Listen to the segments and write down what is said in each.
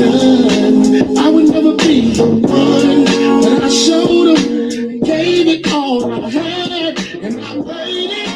done, I would never be the one. But I showed them, gave it all I had, and I waited.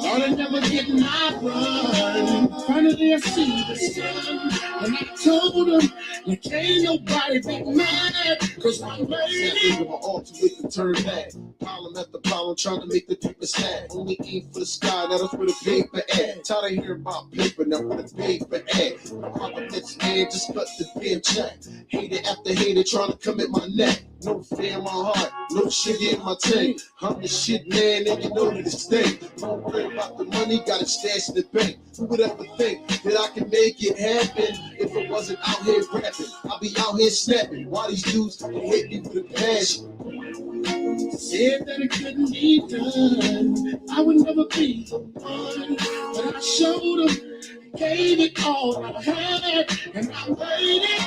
Thought I'd never get my run. Finally I see the sun, and I told them, like ain't nobody be mad, cause I made it. My altar with the turn back. Problem after problem, trying to make the paper stack. Only aim for the sky, now that's where the paper at. Tired of hearing about paper, now where the paper at. I'm a bitch man, just cut the damn check. Hater after hater, trying to come at my neck. No fear in my heart, no sugar in my tank. I'm the shit man, and you know that it's thing. Don't worry about the money, got it stashed in the bank. Who would ever think that I can make it happen if I wasn't out here rapping? I'll be out here snapping. Why these dudes hit me with a passion? Said that it couldn't be done, I would never be the one. But I showed them, gave it all I had, and I waited.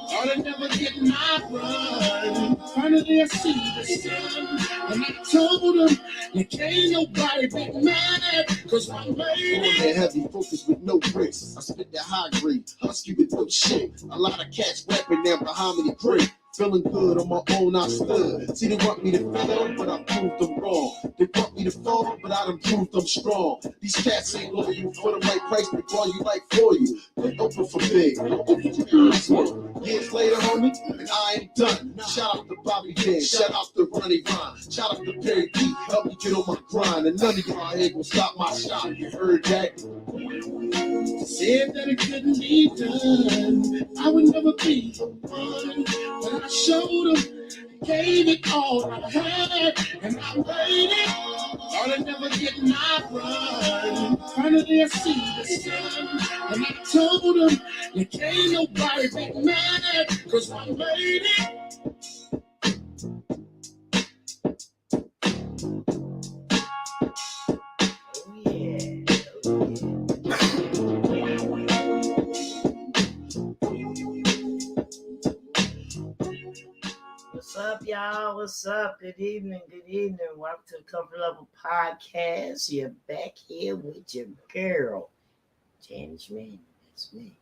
Thought I'd never get my run. Finally I see the sun, and I told them, like ain't nobody be mad, cause I made it. On that heavy focus with no bricks, I spit that high grade, husky with no shit. A lot of cats rapping now behind me to break. Feeling good on my own, I stood. See, they want me to fail, but I proved them wrong. They want me to fall, but I done proved them strong. These cats ain't loyal for the right price, they call you like for you. They open for big, open for big. Years later, homie, and I ain't done. Shout out to Bobby Dan, shout out to Ronnie Vine, shout out to Perry P, help me get on my grind. And none of y'all ain't gonna stop my shot, you heard that? Said that it couldn't be done, I would never be the one. But I showed them, gave it all I had, and I waited. Thought I'd never get my run. Finally I see the sun, and I told them, like ain't nobody be mad, cause I made it. What's up, y'all? What's up? Good evening. Good evening. Welcome to the Comfort Level Podcast. You're back here with your girl, Janice Man. That's me.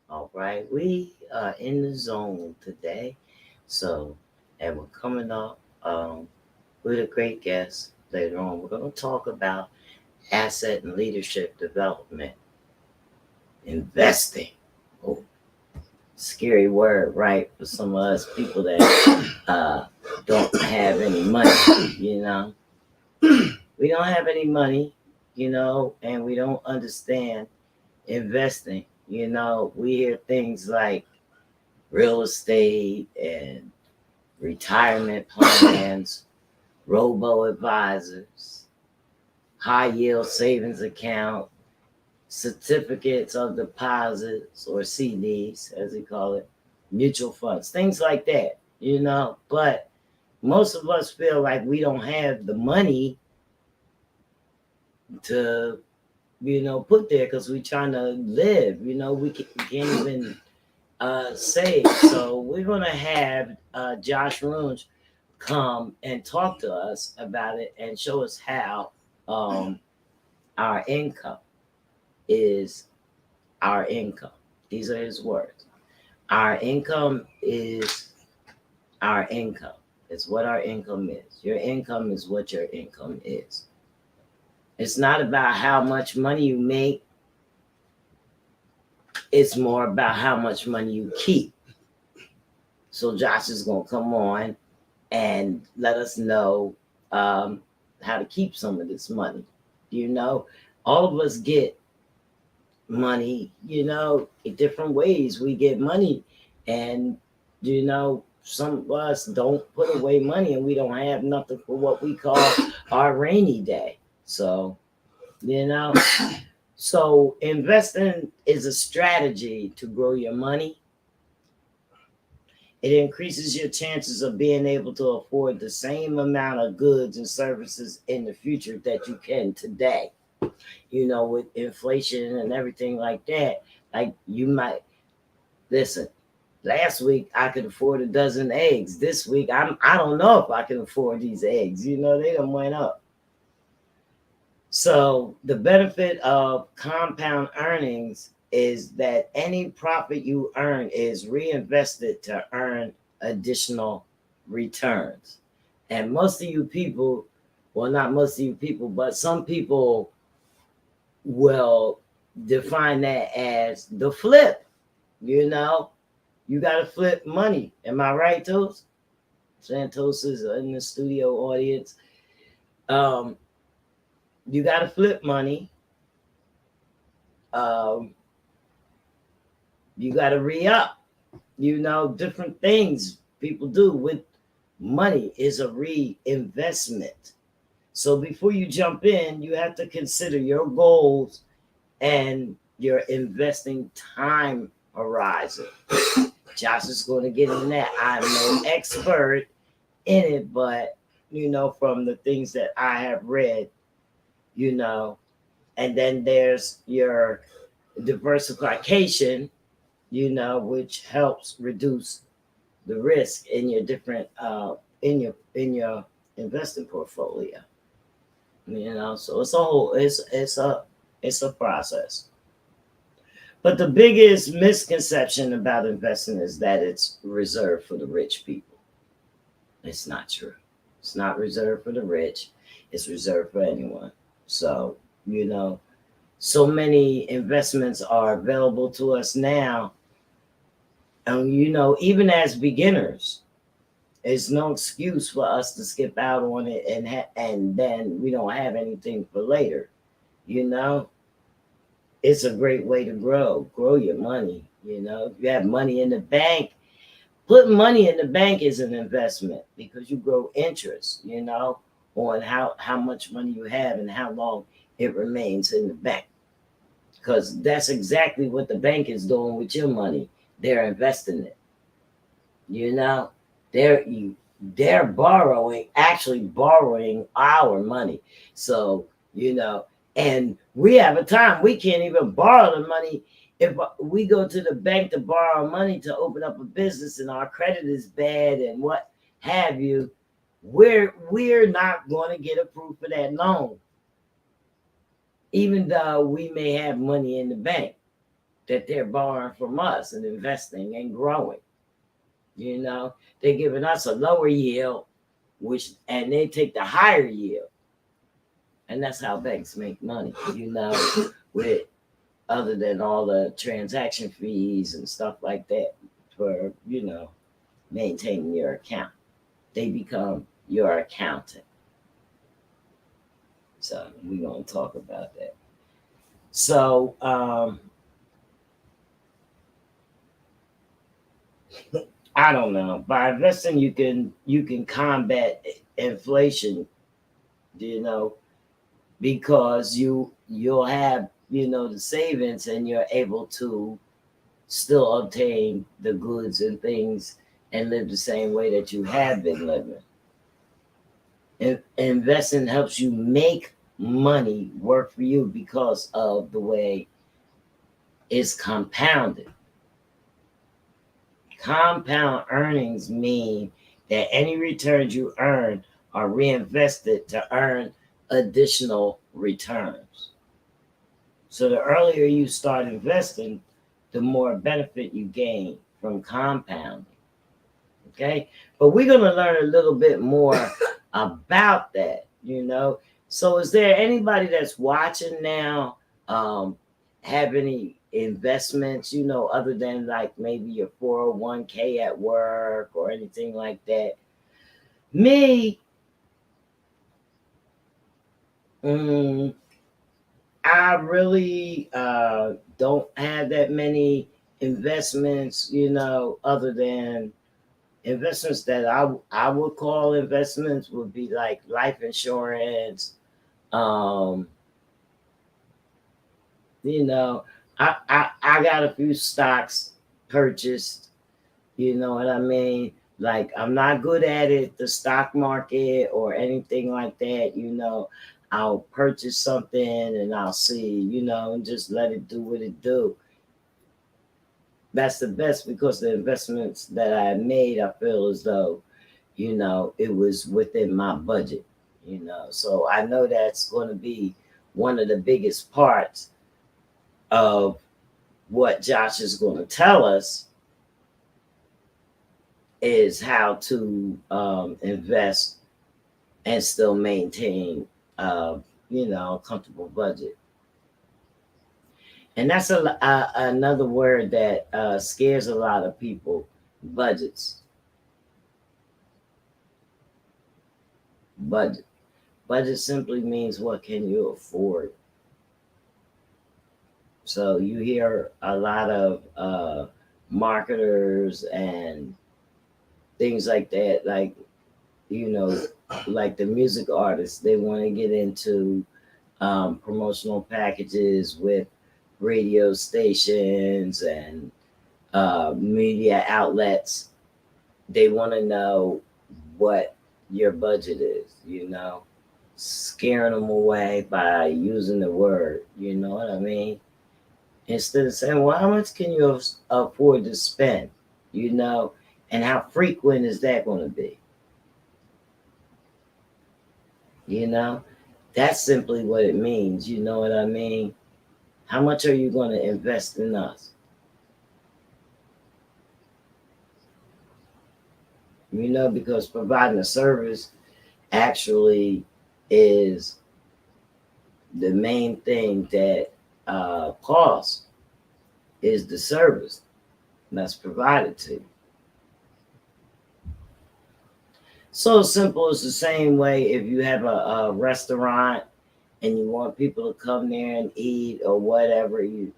All right. We are in the zone today. So, and we're coming up with a great guest later on. We're going to talk about asset and leadership development, investing. Oh, scary word, right? For some of us people that don't have any money, you know. We don't have any money, you know, and we don't understand investing. You know, we hear things like real estate and retirement plans, robo-advisors, high-yield savings account, certificates of deposits or CDs, as they call it, mutual funds, things like that, you know. But most of us feel like we don't have the money to, you know, put there because we're trying to live, you know, we can't even save. So we're going to have Josh RUNGE come and talk to us about it and show us how our income is our income. These are his words. Our income is our income. It's what our income is. Your income is what your income is. It's not about how much money you make. It's more about how much money you keep. So Josh is going to come on and let us know how to keep some of this money. You know, all of us get money, you know, in different ways. We get money, and you know, some of us don't put away money, and we don't have nothing for what we call our rainy day. So, you know, so investing is a strategy to grow your money. It increases your chances of being able to afford the same amount of goods and services in the future that you can today. You know, with inflation and everything like that, like you might listen. Last week I could afford a dozen eggs. This week I don't know if I can afford these eggs. You know, they done went up. So the benefit of compound earnings is that any profit you earn is reinvested to earn additional returns. And most of you people, well, not most of you people, but some people will define that as the flip. You know, you got to flip money. Am I right, Toast? Santos is in the studio audience. Um, you got to flip money. Um, you got to re up. You know, different things people do with money is a reinvestment. So before you jump in, you have to consider your goals and your investing time horizon. Josh is going to get in that. I'm no expert in it, but you know, from the things that I have read, you know, and then there's your diversification, you know, which helps reduce the risk in your different in your investing portfolio. You know, so it's a whole it's a process. But the biggest misconception about investing is that it's reserved for the rich people. It's not true. It's not reserved for the rich. It's reserved for anyone. So, you know, so many investments are available to us now. And, you know, even as beginners, it's no excuse for us to skip out on it and then we don't have anything for later. You know, it's a great way to grow your money. You know, if you have money in the bank, put money in the bank is an investment because you grow interest, you know, on how much money you have and how long it remains in the bank. Because that's exactly what the bank is doing with your money. They're investing it. You know, they're borrowing, actually borrowing our money. So, you know, and we have a time we can't even borrow the money. If we go to the bank to borrow money to open up a business and our credit is bad and what have you, we're not going to get approved for that loan, even though we may have money in the bank that they're borrowing from us and investing and growing. You know, they're giving us a lower yield, which and they take the higher yield. And that's how banks make money, you know, with other than all the transaction fees and stuff like that for, you know, maintaining your account. They become your accountant. So we're gonna talk about that. So I don't know. By investing you can combat inflation, you know, because you'll have, you know, the savings and you're able to still obtain the goods and things and live the same way that you have been living. Investing helps you make money work for you because of the way it's compounded. Compound earnings mean that any returns you earn are reinvested to earn additional returns. So the earlier you start investing, the more benefit you gain from compounding. Okay. But we're going to learn a little bit more about that, you know. So is there anybody that's watching now have any investments, you know, other than like maybe your 401k at work or anything like that? Me, I really don't have that many investments, you know, other than investments that I would call investments would be like life insurance. Um, you know, I got a few stocks purchased, you know what I mean? Like I'm not good at it, the stock market or anything like that, you know. I'll purchase something and I'll see, you know, and just let it do what it do. That's the best because the investments that I made, I feel as though, you know, it was within my budget, you know. So I know that's going to be one of the biggest parts of what Josh is going to tell us is how to invest and still maintain, uh, a comfortable budget. And that's another word that scares a lot of people: budgets. Budget. Budget simply means what can you afford. So you hear a lot of marketers and things like that, like, you know, like the music artists, they want to get into promotional packages with radio stations and media outlets. They want to know what your budget is, scaring them away by using the word, you know what I mean? Instead of saying, well, how much can you afford to spend, you know, and how frequent is that going to be? You know, that's simply what it means. You know what I mean? How much are you going to invest in us? Because providing a service actually is the main thing that costs is the service that's provided to you. So simple. It's the same way if you have a restaurant and you want people to come there and eat or whatever, you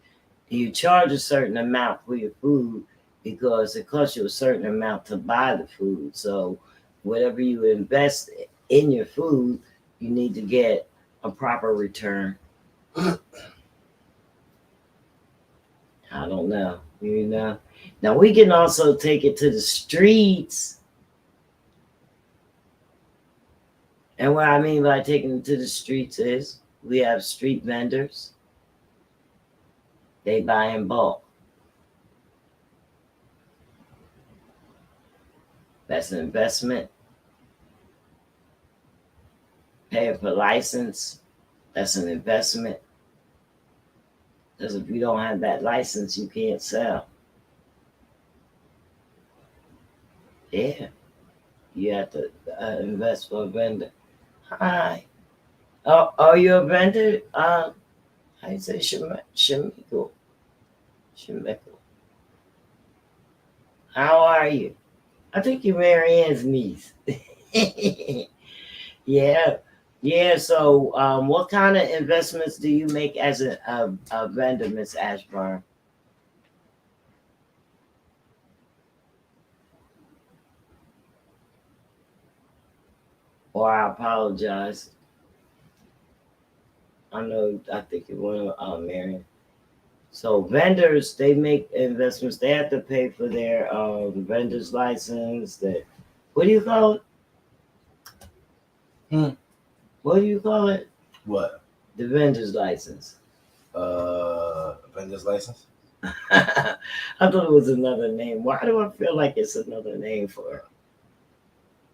charge a certain amount for your food because it costs you a certain amount to buy the food. So whatever you invest in your food, you need to get a proper return. I don't know. Now we can also take it to the streets. And what I mean by taking it to the streets is we have street vendors. They buy in bulk. That's an investment. Paying for license, that's an investment. Because if you don't have that license, you can't sell. Yeah, you have to invest for a vendor. Hi. Oh, are you a vendor? I say Shamiko. Shamiko. How are you? I think you're Mary Ann's niece. Yeah. Yeah. So, what kind of investments do you make as a vendor, Miss Ashburn? Or I apologize. I know. I think you want to, Marion. So vendors, they make investments. They have to pay for their vendor's license. That what do you call it? Hmm. What do you call it? What? The vendor's license. Vendor's license. I thought it was another name. Why do I feel like it's another name for it?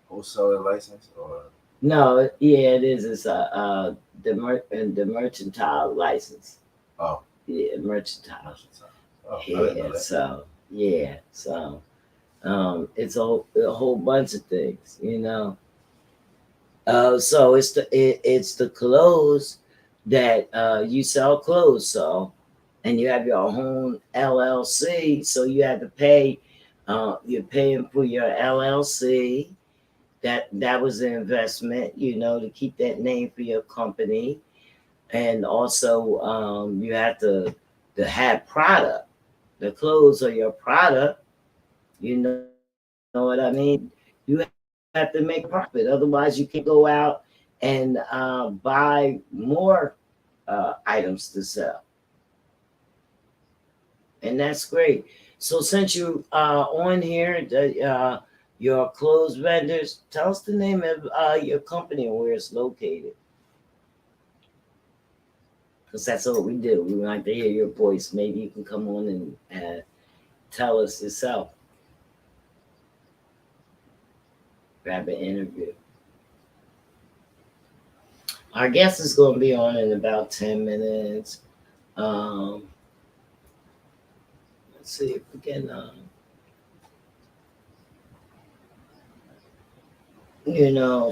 Wholesaler license or No, yeah, it is. It's the mercantile license. oh, Yeah, mercantile. oh, I didn't know Yeah, that. it's a whole bunch of things. So it's the clothes that you sell clothes, so, and you have your own LLC, so you have to pay. You're paying for your LLC. That was an investment, to keep that name for your company, and also you have to have product. The clothes are your product. You know what I mean? You have to make a profit. Otherwise, you can't go out and buy more items to sell. And that's great. So since you on here, your clothes vendors, tell us the name of your company and where it's located. Because that's what we do. We like to hear your voice. Maybe you can come on and tell us yourself. Grab an interview. Our guest is going to be on in about 10 minutes. Um, see if we can,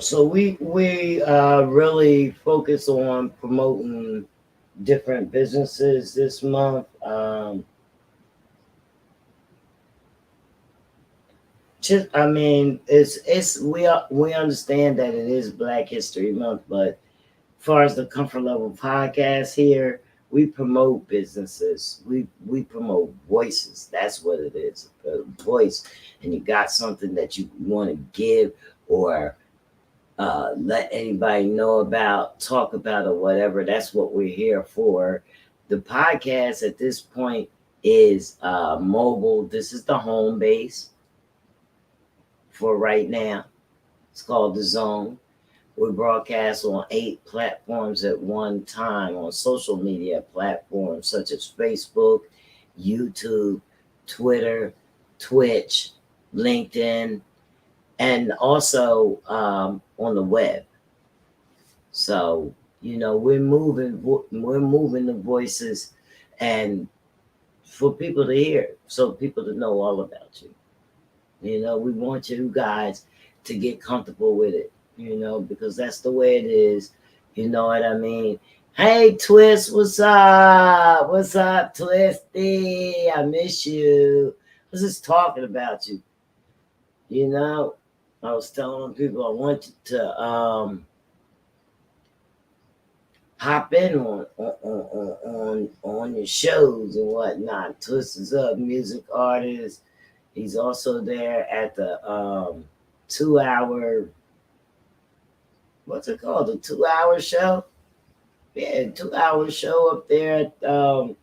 so we really focus on promoting different businesses this month. Just, I mean, we understand that it is Black History Month, but as far as the Comfort Level podcast here, we promote businesses. We promote voices. That's what it is. A voice, and you got something that you want to give or let anybody know about, talk about, or whatever. That's what we're here for. The podcast at this point is mobile. This is the home base for right now. It's called The Zone. We broadcast on 8 platforms at one time on social media platforms such as Facebook, YouTube, Twitter, Twitch, LinkedIn, and also on the web. So, we're moving the voices and for people to hear, so people to know all about you. We want you guys to get comfortable with it, because that's the way it is. You know what I mean? Hey, Twist, what's up? What's up, Twisty? I miss you. I was just talking about you. I was telling people I want you to hop in on your shows and whatnot. Twist is a music artist. He's also there at the 2-hour, what's it called? The 2-hour show? Yeah, 2-hour show up there at the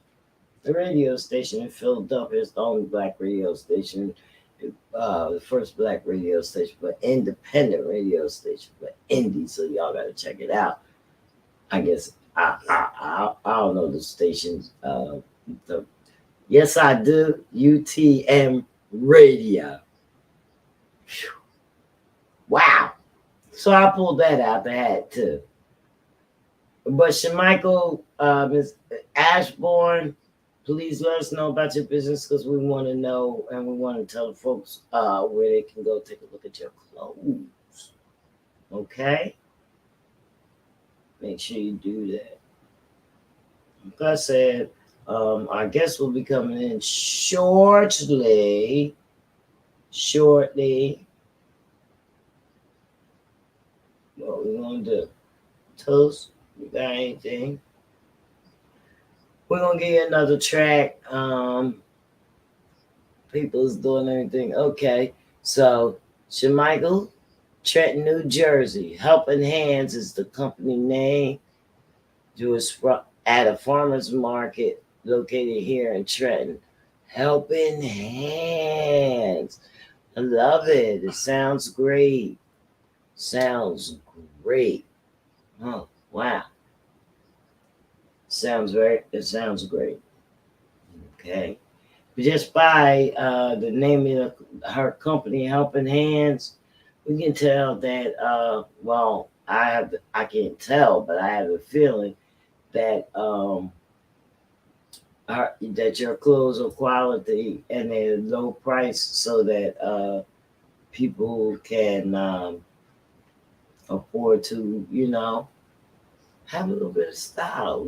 radio station in Philadelphia. It's the only Black radio station, the first Black radio station, but independent radio station, but indie. So y'all gotta check it out. I guess I don't know the stations. Yes, I do. UTM Radio. Whew. Wow. So I pulled that out the hat too. But Shamichael, Ms. Ashbourne, please let us know about your business because we want to know and we want to tell the folks where they can go take a look at your clothes. Okay? Make sure you do that. Like I said, our guest will be coming in shortly. What we gonna do? Toast? You got anything? We're gonna give you another track. People's doing everything. Okay, so Shamichael, Trenton, New Jersey. Helping Hands is the company name. At a farmer's market located here in Trenton. Helping Hands. I love it. It sounds great. Oh, wow. It sounds great. Okay. Just by the name of her company, Helping Hands, we can tell that, I can't tell, but I have a feeling that that your clothes are quality and they're low price so that people can afford to, have a little bit of style,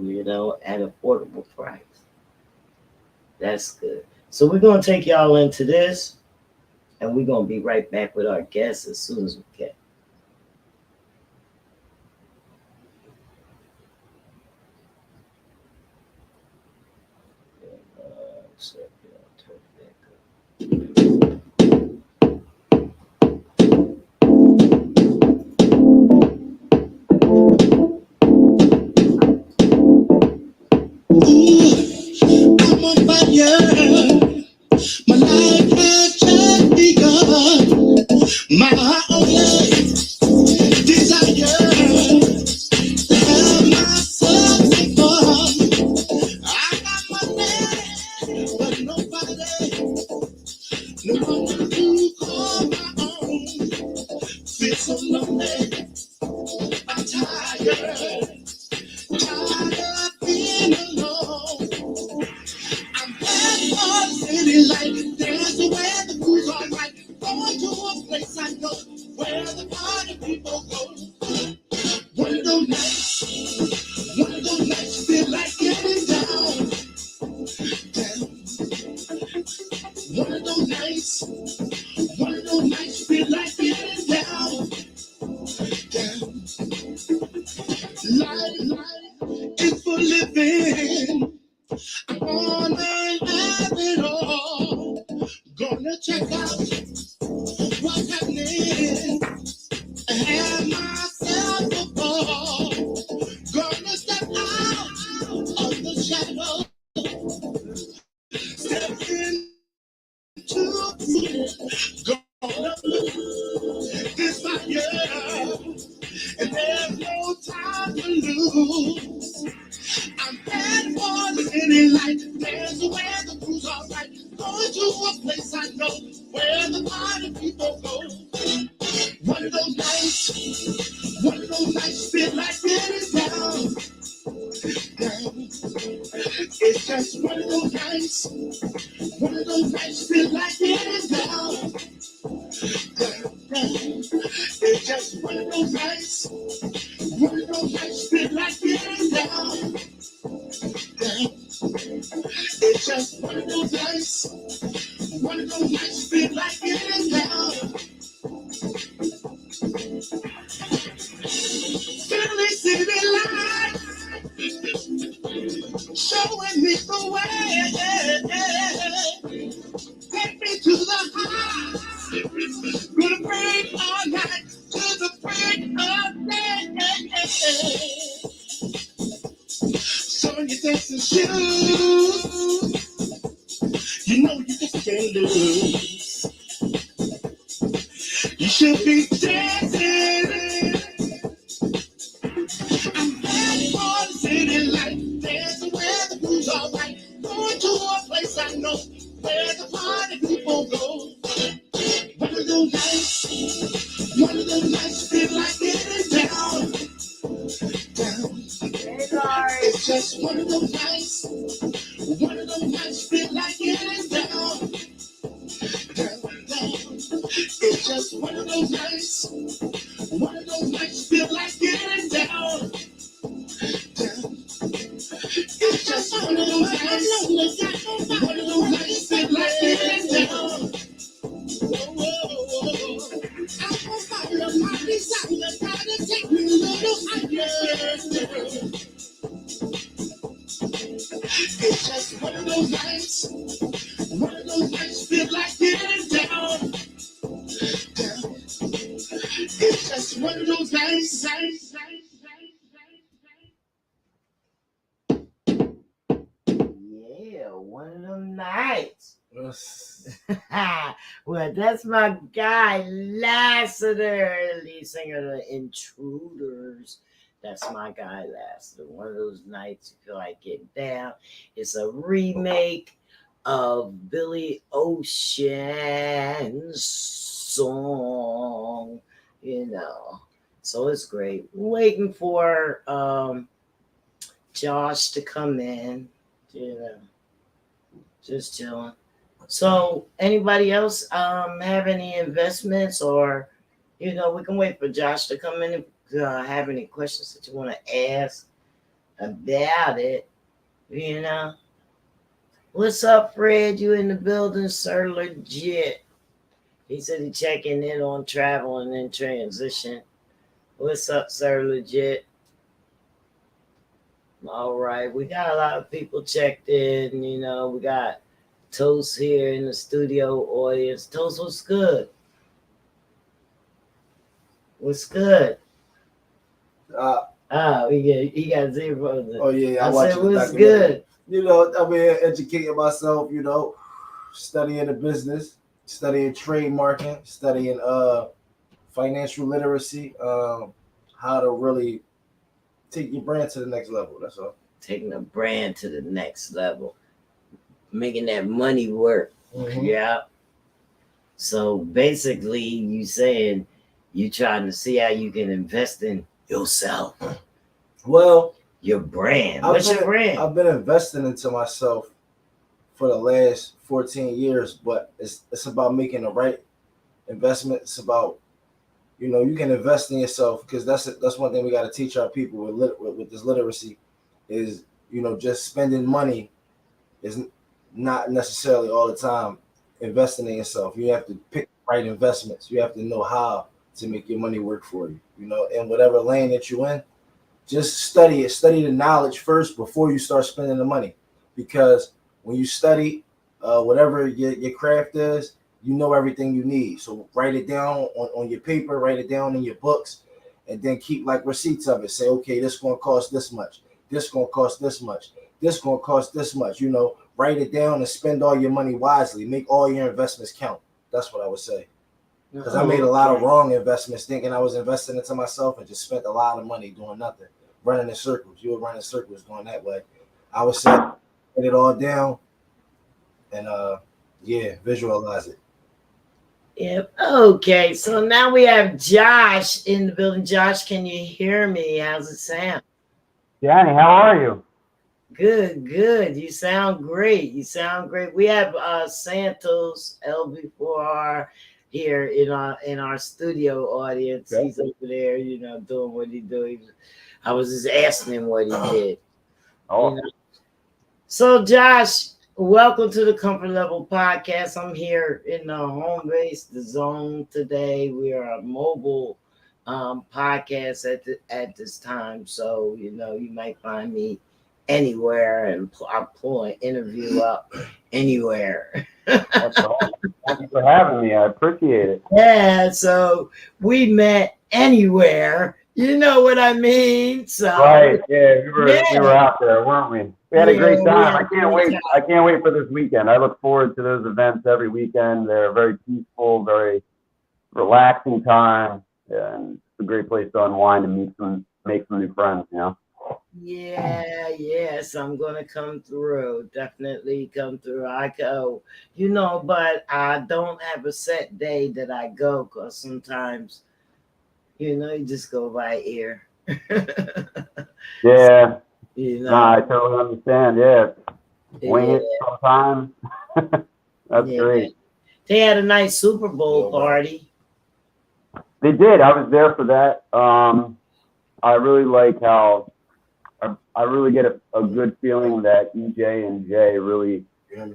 at affordable price. That's good. So we're going to take y'all into this and we're going to be right back with our guests as soon as we can. I'm on fire. My life has just begun. My only those nights, one of those nights feel like getting down. One of those nights, one of those nights feel like getting down. Life is for living. I wanna have it all. Gonna check out what's happening. Have myself a ball. Gonna step out of the shadow. Step into gonna lose this fire. And there's no time to lose. I'm heading for the city light. There's where the crew's alright. Going to a place I know where the party people go. One of those nights feel like getting down. It's just one of those nights. One of those nights feel like getting down. It's just one of those nights. One of those nights feel like getting down. It's just one of those nights. One of those nights feel like getting down. Philly city lights showing me the way. Take me to the high. Gonna bring all night to the break of day. So when you dancing shoes, you know you just can't lose. You should be dancing. I'm heading for the city light. Dancing where the crew's alright. Going to a place I know where the party people go. One of those nights feel like getting down. It's just one of those nights. One of those nights feel like getting down. It's just one of those nights. One of those nights feel like getting down. It's just one of those nights. One of those nights feel like getting down. I'm gonna follow my desire, gotta take me a little higher. It's just one of those nights. One of those nights feel like getting down. It's just one of those nights. Yeah, one of them nights. Well, that's my guy, Lassiter, lead singer of the Intruders. That's my guy, Lassiter. One of those nights you feel like getting down. It's a remake of Billy Ocean's song, So it's great. Waiting for Josh to come in, just chilling. So anybody else have any investments, or we can wait for Josh to come in if have any questions that you want to ask about it. What's up, Fred? You in the building, sir? Legit. He said he checking in on travel and in transition. What's up, sir? Legit. All right, we got a lot of people checked in. We got Toast here in the studio audience. Toast, what's good? What's good? He got zero. Oh yeah, I said, what's good? I'm here educating myself. Studying the business, studying trademarking, studying financial literacy, how to really take your brand to the next level. That's all. Taking the brand to the next level, making that money work. Mm-hmm. Yeah. So basically, you saying you trying to see how you can invest in yourself. Well, your brand. What's your brand? I've been investing into myself for the last 14 years, but it's about making the right investment. It's about you know, you can invest in yourself, because that's one thing we got to teach our people with this literacy is, you know, just spending money is not necessarily all the time investing in yourself. You have to pick the right investments. You have to know how to make your money work for you. You know, in whatever lane that you're in, just study it. Study the knowledge first before you start spending the money, because when you study whatever your craft is, you know everything you need. So write it down on your paper, write it down in your books, and then keep like receipts of it. Say, okay, this going to cost this much. This going to cost this much. This going to cost this much. You know, write it down and spend all your money wisely. Make all your investments count. That's what I would say. Because I made a lot of wrong investments thinking I was investing into myself and just spent a lot of money doing nothing, running in circles. You were running circles going that way. I would say, write it all down and yeah, visualize it. Yep. Okay. So now we have Josh in the building. Josh, can you hear me? How's it sound? Danny, how are you? Good, good. You sound great. You sound great. We have Santos LB4R here in our studio audience. Okay. He's over there, you know, doing what he do. I was just asking him what he did. Oh, You know? So, Josh, welcome to the Comfort Level Podcast. I'm here in the home base, the zone today. We are a mobile podcast at this time, so you know you might find me anywhere, and I'll pull an interview up anywhere. that's awesome. Thank you for having me. I appreciate it. Yeah, so we met anywhere. You know what I mean? So Right. Yeah, we yeah. were out there, weren't we? We had a Yeah, great we time. had I a can't great wait. time. I can't wait for this weekend. I look forward to those events every weekend. They're very peaceful, very relaxing time, and it's a great place to unwind and make some new friends. You know. Yeah, yes, I'm gonna come through. Definitely come through. I go, you know, but I don't have a set day that I go because sometimes, you know, you just go by ear. Yeah. You No, I know, totally understand. Yeah. Wing yeah, it sometimes. That's yeah. great. They had a nice Super Bowl party. They did. I was there for that. I really like how I really get a good feeling that EJ and Jay really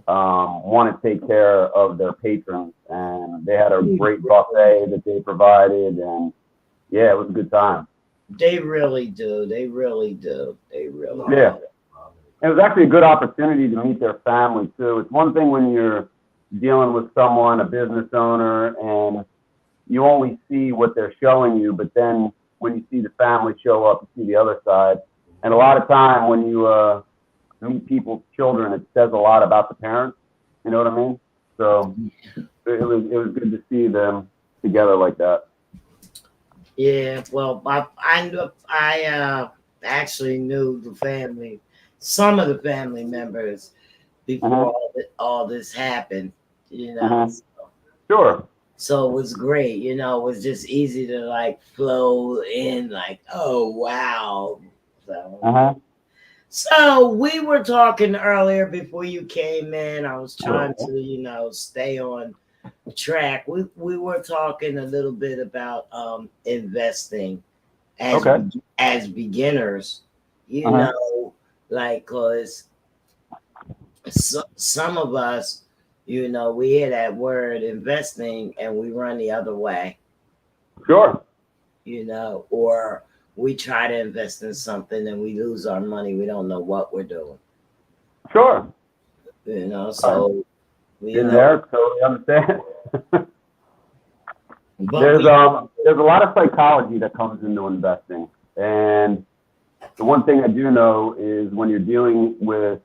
want to take care of their patrons, and they had a great buffet that they provided, and yeah, it was a good time. They really do. They really do. They really Yeah. do. It was actually a good opportunity to meet their family too. It's one thing when you're dealing with someone, a business owner, and you only see what they're showing you, but then when you see the family show up, you see the other side. And a lot of time when you meet people's children, it says a lot about the parents. You know what I mean? So it was good to see them together like that. Yeah, well, I actually knew the family, some of the family members before all this happened, you know. Sure. So it was great, you know. It was just easy to like flow in, like, oh wow. So we were talking earlier before you came in. I was trying to, you know, stay on track. We were talking a little bit about investing as beginners, you know, like because some of us, you know, we hear that word investing and we run the other way. Sure. You know, or we try to invest in something and we lose our money. We don't know what we're doing. Sure. You know, so there, totally understand. There's a lot of psychology that comes into investing, and the one thing I do know is when you're dealing with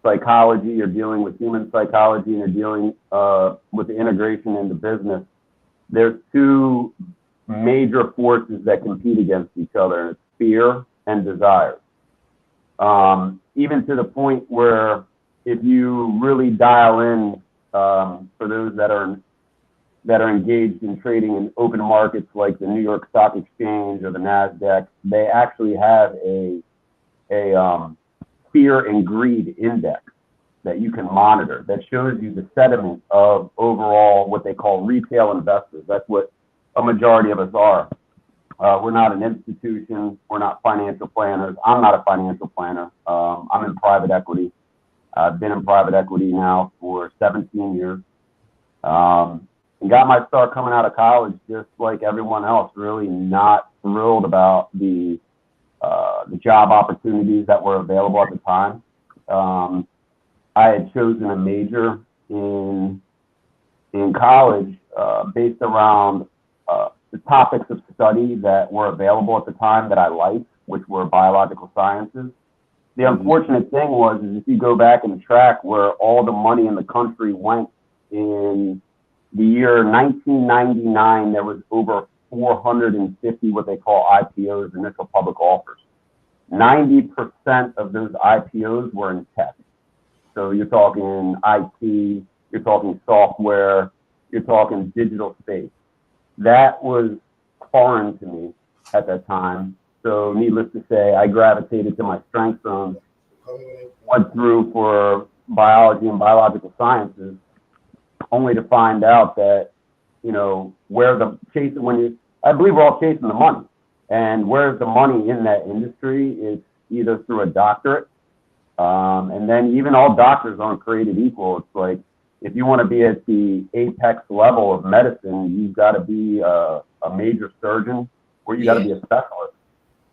psychology, you're dealing with human psychology, and you're dealing with the integration into business. There's two major forces that compete against each other, and it's fear and desire. Even to the point where if you really dial in, for those that are engaged in trading in open markets like the New York Stock Exchange or the NASDAQ, they actually have a fear and greed index that you can monitor that shows you the sentiment of overall what they call retail investors. That's what a majority of us are. We're not an institution. We're not financial planners. I'm not a financial planner. I'm in private equity. I've been in private equity now for 17 years. And got my start coming out of college just like everyone else, really not thrilled about the job opportunities that were available at the time. I had chosen a major in college based around the topics of study that were available at the time that I liked, which were biological sciences. The unfortunate thing was, is if you go back and track where all the money in the country went in the year 1999, there was over 450 what they call IPOs, initial public offers. 90% of those IPOs were in tech. So you're talking IT, you're talking software, you're talking digital space. That was foreign to me at that time. So needless to say, I gravitated to my strength zones, went through for biology and biological sciences, only to find out that, you know, where the chasing, I believe we're all chasing the money. And where's the money in that industry is either through a doctorate, and then even all doctors aren't created equal. It's like, if you want to be at the apex level of medicine, you've got to be a major surgeon, or you got to be a specialist.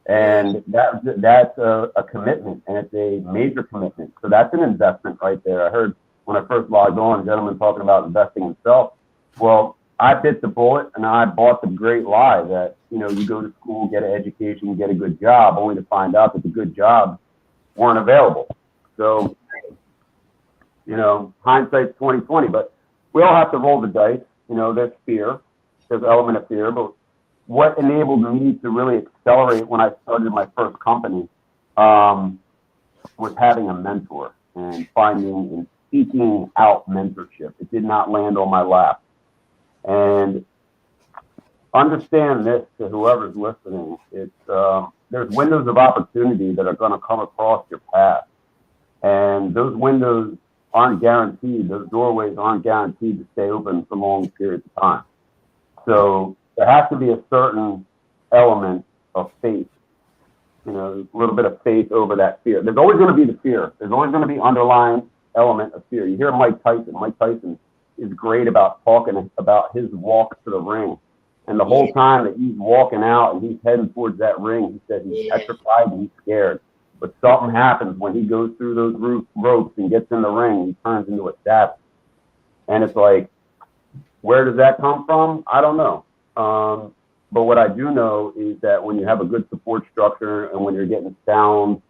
And that's a commitment, and it's a major commitment. So that's an investment right there. I heard when I first logged on, a gentleman talking about investing in self. Well, I bit the bullet, and I bought the great lie that, you know, you go to school, get an education, get a good job, only to find out that the good jobs weren't available. So, you know, hindsight's 20/20, but we all have to roll the dice. You know, there's fear, there's an element of fear, but what enabled me to really accelerate when I started my first company was having a mentor and finding and seeking out mentorship. It did not land on my lap. And understand this to whoever's listening, it's there's windows of opportunity that are going to come across your path. And those windows aren't guaranteed. Those doorways aren't guaranteed to stay open for long periods of time. So there has to be a certain element of faith, you know, a little bit of faith over that fear. There's always going to be the fear. There's always going to be underlying element of fear. You hear Mike Tyson. Mike Tyson is great about talking about his walk to the ring. And the whole time that he's walking out and he's heading towards that ring, he said he's petrified and he's scared. But something happens when he goes through those ropes and gets in the ring. He turns into a savage. And it's like, where does that come from? I don't know. But what I do know is that when you have a good support structure and when you're getting sound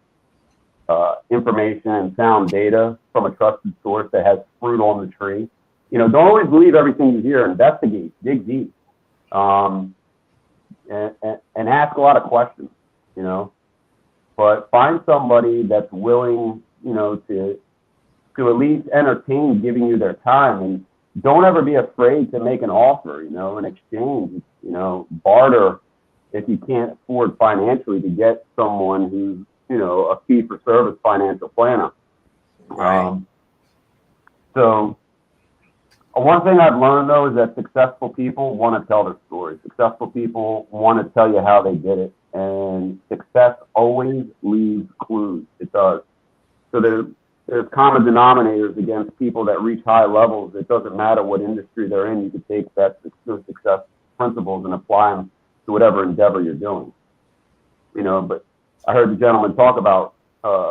information and sound data from a trusted source that has fruit on the tree, you know, don't always believe everything you hear. Investigate, dig deep, and ask a lot of questions, you know. But find somebody that's willing, you know, to at least entertain giving you their time, and don't ever be afraid to make an offer, you know, an exchange, you know, barter if you can't afford financially to get someone who's, you know, a fee-for-service financial planner. Right. So one thing I've learned, though, is that successful people want to tell their story. Successful people want to tell you how they did it. And success always leaves clues. It does. So there's common denominators against people that reach high levels. It doesn't matter what industry they're in. You can take that success principles and apply them to whatever endeavor you're doing. You know, but I heard the gentleman talk about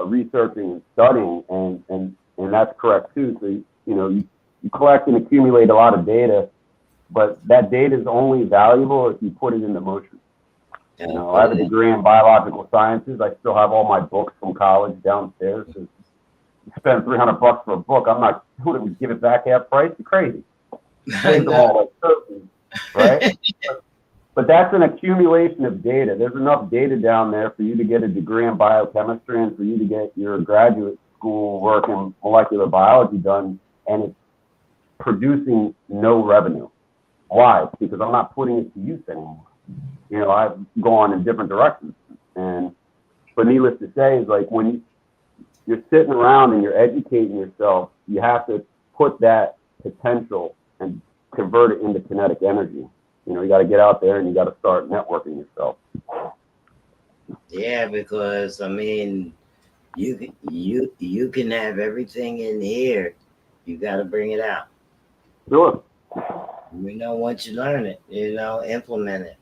researching and studying, and that's correct too. So, you know, you collect and accumulate a lot of data, but that data is only valuable if you put it into motion. You know, I have a degree in biological sciences. I still have all my books from college downstairs. So you spend $300 for a book, I'm not going to give it back half price. You're crazy. Take them all like turkeys, right? But that's an accumulation of data. There's enough data down there for you to get a degree in biochemistry and for you to get your graduate school work in molecular biology done, and it's producing no revenue. Why? Because I'm not putting it to use anymore. You know, I've gone in different directions. But needless to say, is like when you're sitting around and you're educating yourself, you have to put that potential and convert it into kinetic energy. You know, you got to get out there and you got to start networking yourself. Yeah, because I mean, you can have everything in here. You got to bring it out. Sure. You know, once you learn it, you know, implement it.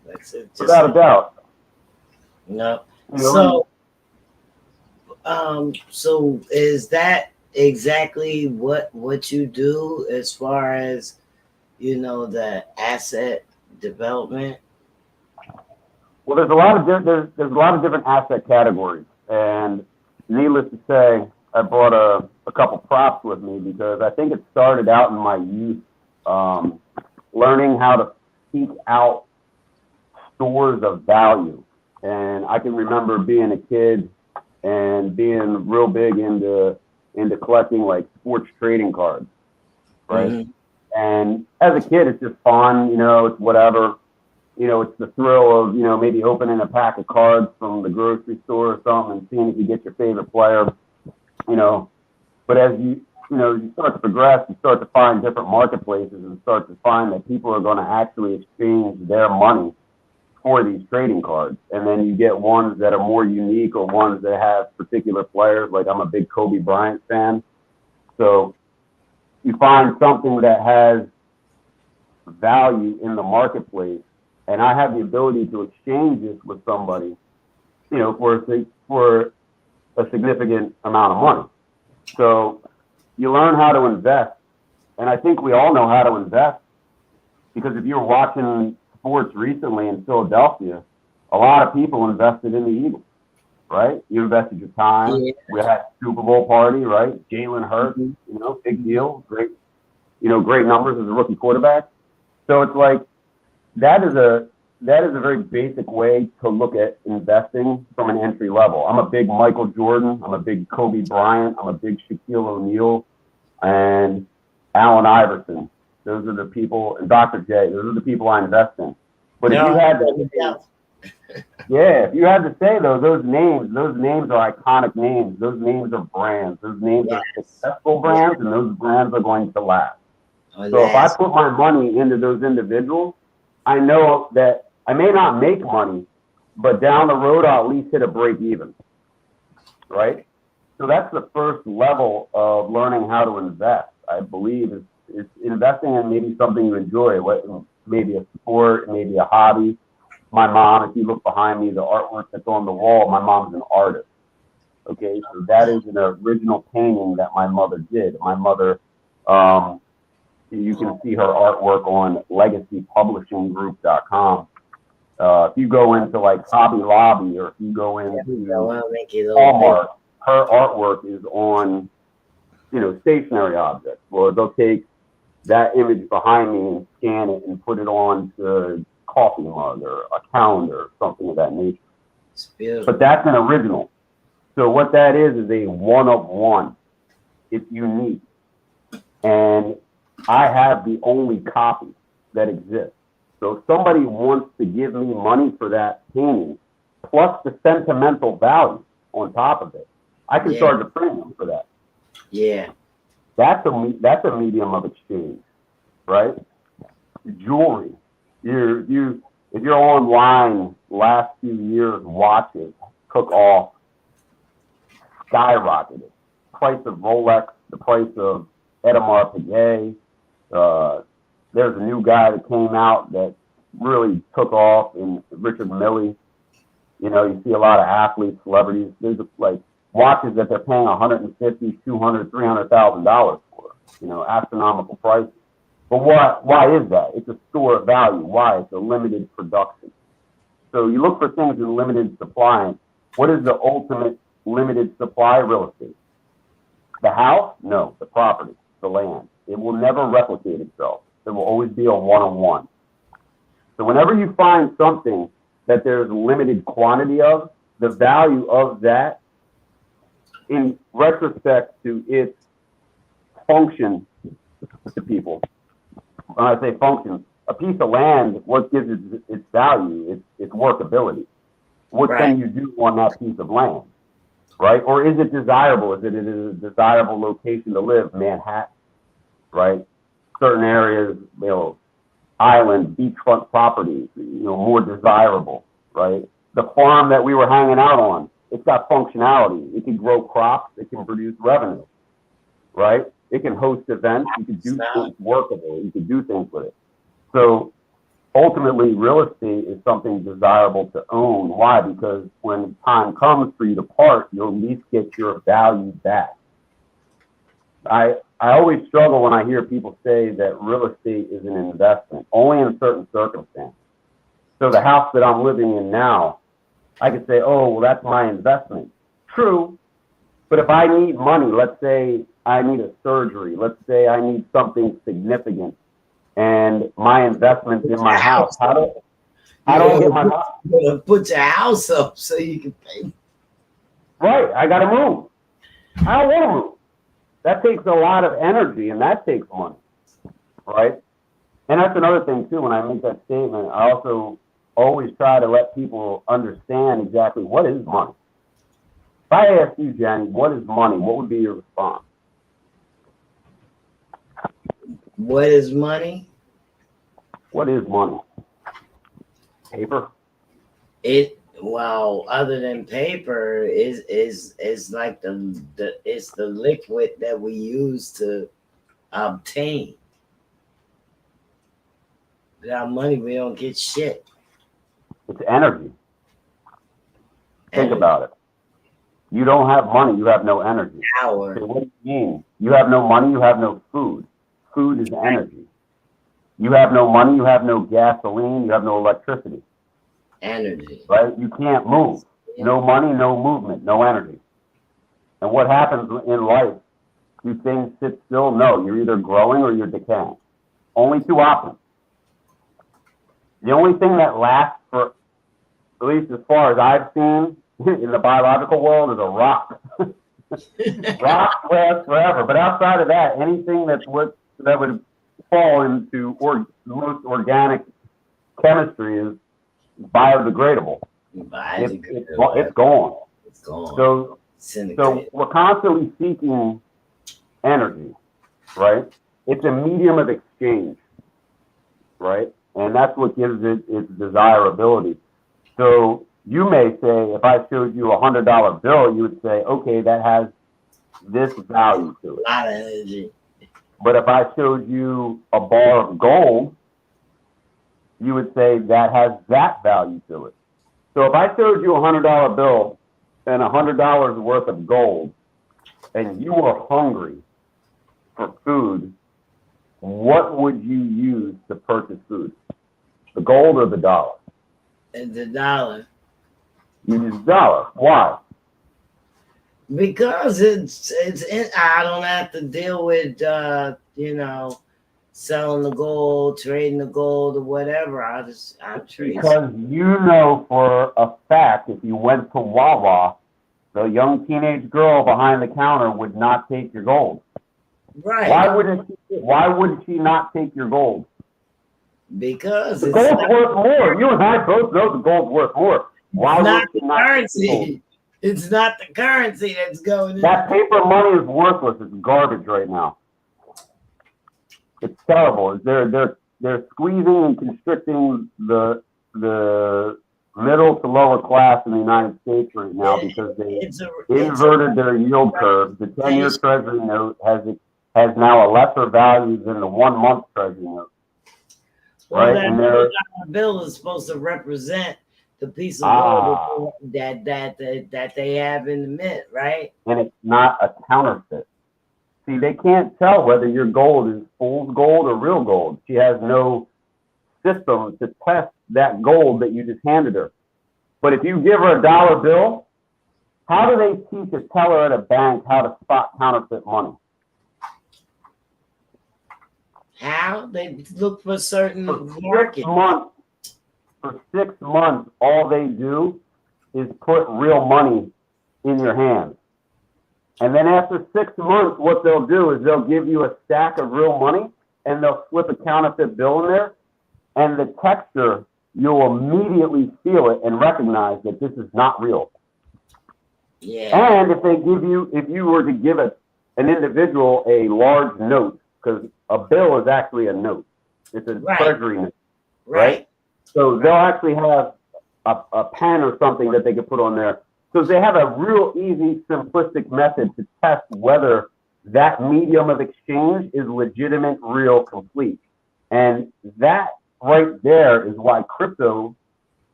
That's it. Just Without a doubt. you know. You know, So is that exactly what you do as far as you know the asset development? well, there's a lot of there's a lot of different asset categories, and needless to say, I brought a couple props with me because I think it started out in my youth, learning how to seek out stores of value. And I can remember being a kid and being real big into collecting like sports trading cards, right? Mhm. And as a kid, it's just fun, you know, it's whatever. You know, it's the thrill of, you know, maybe opening a pack of cards from the grocery store or something and seeing if you get your favorite player, you know. But as you know, you start to progress, you start to find different marketplaces and start to find that people are going to actually exchange their money for these trading cards. And then you get ones that are more unique or ones that have particular players. Like I'm a big Kobe Bryant fan. So you find something that has value in the marketplace, and I have the ability to exchange this with somebody, you know, for a significant amount of money. So you learn how to invest, and I think we all know how to invest because if you're watching sports recently in Philadelphia, a lot of people invested in the Eagles, right? You invested your time. Yeah. We had a Super Bowl party, right? Jalen Hurts, Mhm. you know, big deal, great, you know, great numbers as a rookie quarterback. So it's like that is a very basic way to look at investing from an entry level. I'm a big Michael Jordan. I'm a big Kobe Bryant. I'm a big Shaquille O'Neal and Allen Iverson. Those are the people, and Dr. J. Those are the people I invest in. But if you No, had to, yeah, if you had to say though, those names are iconic names. Those names are brands. Those names yes. are successful brands, and those brands are going to last. Oh, So if I last. put my money into those individuals, I know that I may not make money, but down the road I'll at least hit a break even, right? So that's the first level of learning how to invest. I believe is investing in maybe something you enjoy, maybe a sport, maybe a hobby. My mom, if you look behind me, the artwork that's on the wall, my mom's an artist. Okay, so that is an original painting that my mother did. My mother, you can see her artwork on legacypublishinggroup.com. If you go into like Hobby Lobby or if you go into Walmart, her artwork is on, you know, stationary objects. Or they'll take that image behind me and scan it and put it on to coffee mug or a calendar or something of that nature. But that's an original. So what that is a one of one. It's unique. And I have the only copy that exists. So if somebody wants to give me money for that painting, plus the sentimental value on top of it, I can charge a premium for that. Yeah. That's a medium of exchange, right? Jewelry. If you're online, last few years, watches took off, skyrocketed. Price of Rolex, the price of Audemars Piguet. There's a new guy that came out that really took off in Richard Mille. You know, you see a lot of athletes, celebrities. There's like watches that they're paying $150,000, $200,000, $300,000 for. You know, astronomical prices. But why is that? It's a store of value. Why? It's a limited production. So you look for things in limited supply. What is the ultimate limited supply? Real estate. The house? No, the property, the land. It will never replicate itself. There will always be a one-on-one. So whenever you find something that there's limited quantity of, the value of that in retrospect to its function to people. When I say function, a piece of land, what gives it its value? It's workability. What can you do on that piece of land, right? Or is it desirable? Is it a desirable location to live? Manhattan, right? Certain areas, you know, island beachfront properties, more desirable, right? The farm that we were hanging out on, it's got functionality. It can grow crops. It can produce revenue, right? It can host events. You can do things workable. You can do things with it. So ultimately, real estate is something desirable to own. Why? Because when time comes for you to part, you'll at least get your value back. I always struggle when I hear people say that real estate is an investment, only in certain circumstances. So the house that I'm living in now, I could say, oh, well, that's my investment. True. But if I need money, let's say I need a surgery, let's say I need something significant, and my investment's in my house, how do I get my house? You gotta put your house up so you can pay. Right, I gotta move. I don't want to move. That takes a lot of energy, and that takes money, right? And that's another thing too. When I make that statement, I also always try to let people understand exactly what is money. If I ask you, Jenny, what is money, what would be your response? What is money? What is money? Paper? Well, other than paper, is like it's the liquid that we use to obtain. Without money, we don't get shit. It's energy. Think about it. You don't have money, you have no energy. Power. So what do you mean? You have no money, you have no food. Food is energy. You have no money, you have no gasoline, you have no electricity. Energy. Right? You can't move. No money, no movement, no energy. And what happens in life? Do things sit still? No, you're either growing or you're decaying. Only two options. The only thing that lasts for, at least as far as I've seen in the biological world, is a rock. Rock lasts forever. But outside of that, anything that would fall into most organic chemistry is biodegradable. It's gone. It's gone. So we're constantly seeking energy, right? It's a medium of exchange, right? And that's what gives it its desirability. So you may say, if I showed you $100 bill, you would say, okay, that has this value to it. A lot of energy. But if I showed you a bar of gold, you would say that has that value to it. So if I showed you a $100 bill and $100 worth of gold, and you were hungry for food, what would you use to purchase food? The gold or the dollar? And the dollar. You use dollar. Why? Because I don't have to deal with selling the gold, trading the gold, or whatever. I trade. Because you know for a fact, if you went to Wawa, the young teenage girl behind the counter would not take your gold. Right. Why would she not take your gold? Because the gold's worth more. You and I both know the gold's worth more. Why would she not currency? Take the gold? It's not the currency that's going in. That paper money is worthless. It's garbage right now. It's terrible. They're squeezing and constricting the middle to lower class in the United States right now because they inverted their yield curve. The 10-year Treasury note has now a lesser value than the 1-month Treasury note. Well, right? that bill is supposed to represent the piece of gold that they have in the mint, right? And it's not a counterfeit. See, they can't tell whether your gold is fool's gold or real gold. She has no system to test that gold that you just handed her. But if you give her a dollar bill, how do they teach a teller at a bank how to spot counterfeit money? How? They look for certain markets. For 6 months, all they do is put real money in your hands. And then after 6 months, what they'll do is they'll give you a stack of real money and they'll slip a counterfeit bill in there. And the texture, you'll immediately feel it and recognize that this is not real. Yeah. And if you were to give an individual a large note, because a bill is actually a note, It's a Right. treasury note, Right. So they'll actually have a pen or something that they can put on there. So they have a real easy, simplistic method to test whether that medium of exchange is legitimate, real, complete. And that right there is why crypto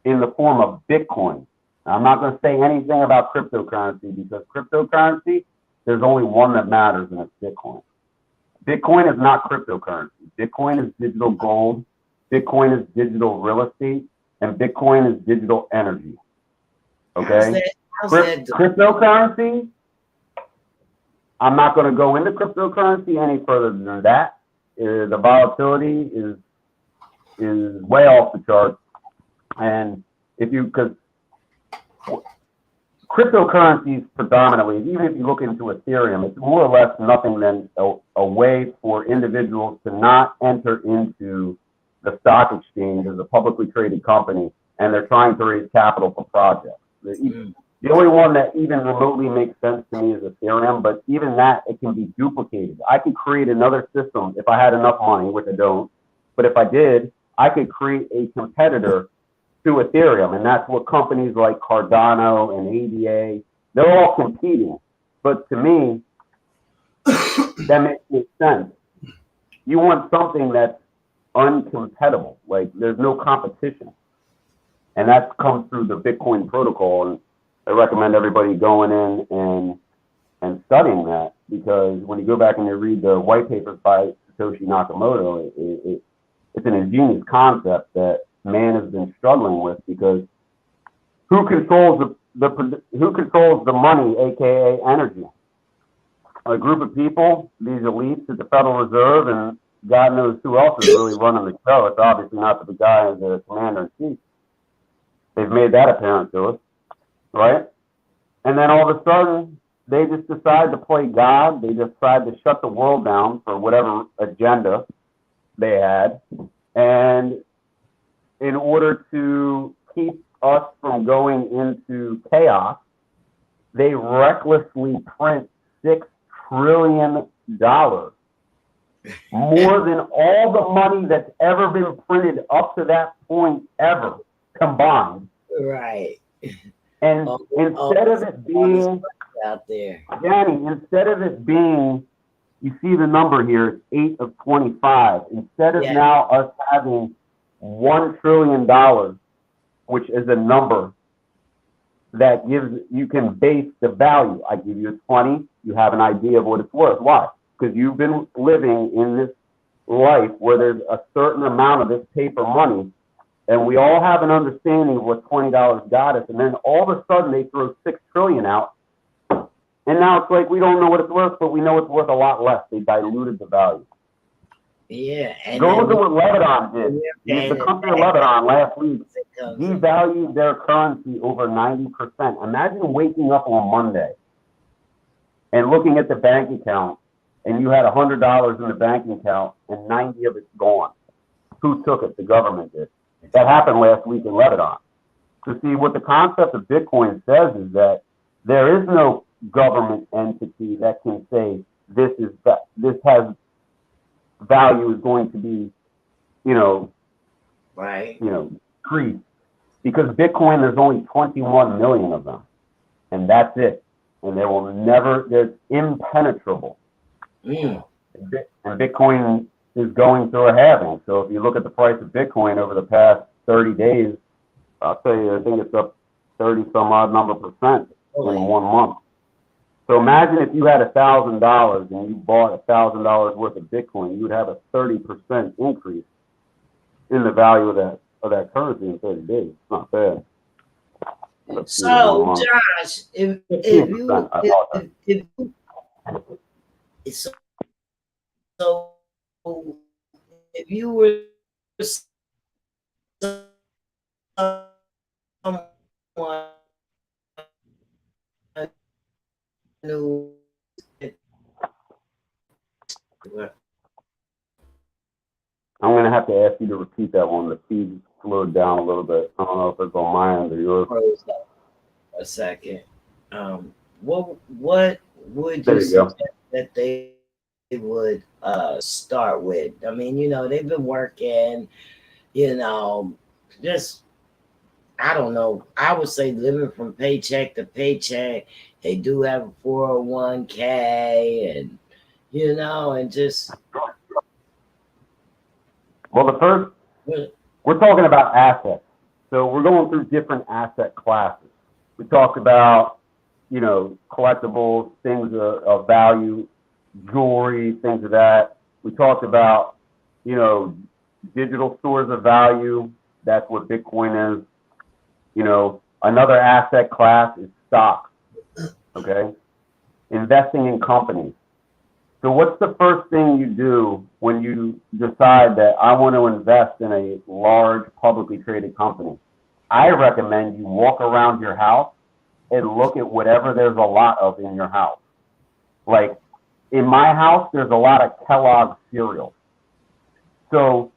in the form of Bitcoin. Now, I'm not going to say anything about cryptocurrency because cryptocurrency, there's only one that matters, and it's Bitcoin. Bitcoin is not cryptocurrency. Bitcoin is digital gold. Bitcoin is digital real estate, and Bitcoin is digital energy. Okay? Cryptocurrency, I'm not going to go into cryptocurrency any further than that. The volatility is way off the charts. And because cryptocurrencies predominantly, even if you look into Ethereum, it's more or less nothing than a way for individuals to not enter into the stock exchange as a publicly traded company, and they're trying to raise capital for projects. The only one that even remotely makes sense to me is Ethereum, but even that, it can be duplicated. I could create another system if I had enough money, which I don't, but if I did, I could create a competitor to Ethereum, and that's what companies like Cardano and ADA, they're all competing. But to me, that makes sense. You want something that's uncompetitive, like there's no competition. And that comes through the Bitcoin protocol, and I recommend everybody going in and studying that, because when you go back and you read the white papers by Satoshi Nakamoto, it's an ingenious concept that man has been struggling with, because who controls the money, aka energy? A group of people, these elites at the Federal Reserve, and God knows who else is really running the show. It's obviously not the guy, the commander-in-chief. They've made that apparent to us, right? And then all of a sudden, they just decide to play God. They decide to shut the world down for whatever agenda they had. And in order to keep us from going into chaos, they recklessly print $6 trillion, more than all the money that's ever been printed up to that point ever combined. Right. And instead of it being out there, Danny, instead of it being, you see the number here, it's 8 of 25. Instead of now us having $1 trillion, which is a number that you can base the value. I give you 20, you have an idea of what it's worth. Why? Because you've been living in this life where there's a certain amount of this paper money, and we all have an understanding of what $20 got us, and then all of a sudden they throw $6 trillion out, and now it's like we don't know what it's worth, but we know it's worth a lot less. They diluted the value. Yeah. And go look at what Lebanon did. The country of Lebanon last week devalued their currency over 90%. Imagine waking up on Monday and looking at the bank account, and you had $100 in the bank account and 90 of it's gone. Who took it? The government did. That happened last week in Lebanon. So see, what the concept of Bitcoin says is that there is no government entity that can say this has value is going to be, increased. Because Bitcoin, there's only 21 million of them, and that's it. And there's impenetrable. And Bitcoin is going through a halving. So if you look at the price of Bitcoin over the past 30 days, I'll tell you, I think it's up 30 some odd number percent in 1 month. So imagine if you had $1,000 and you bought $1,000 worth of Bitcoin, you would have a 30% increase in the value of that currency in 30 days. It's not bad. So Josh, if you were someone who I'm going to have to ask you to repeat that one. The feed slowed down a little bit. I don't know if it's on my end or yours. A second. What would you suggest that they they would start with. I mean, they've been working, you know, just I don't know. I would say living from paycheck to paycheck. They do have a 401k and and just Well, the first, well, we're talking about assets. So we're going through different asset classes. We talked about, collectibles, things of value, jewelry, things of that. We talked about, you know, digital stores of value. That's what Bitcoin is. Another asset class is stocks. Okay. Investing in companies. So what's the first thing you do when you decide that I want to invest in a large publicly traded company? I recommend you walk around your house and look at whatever there's a lot of in your house. Like in my house, there's a lot of Kellogg's cereal. So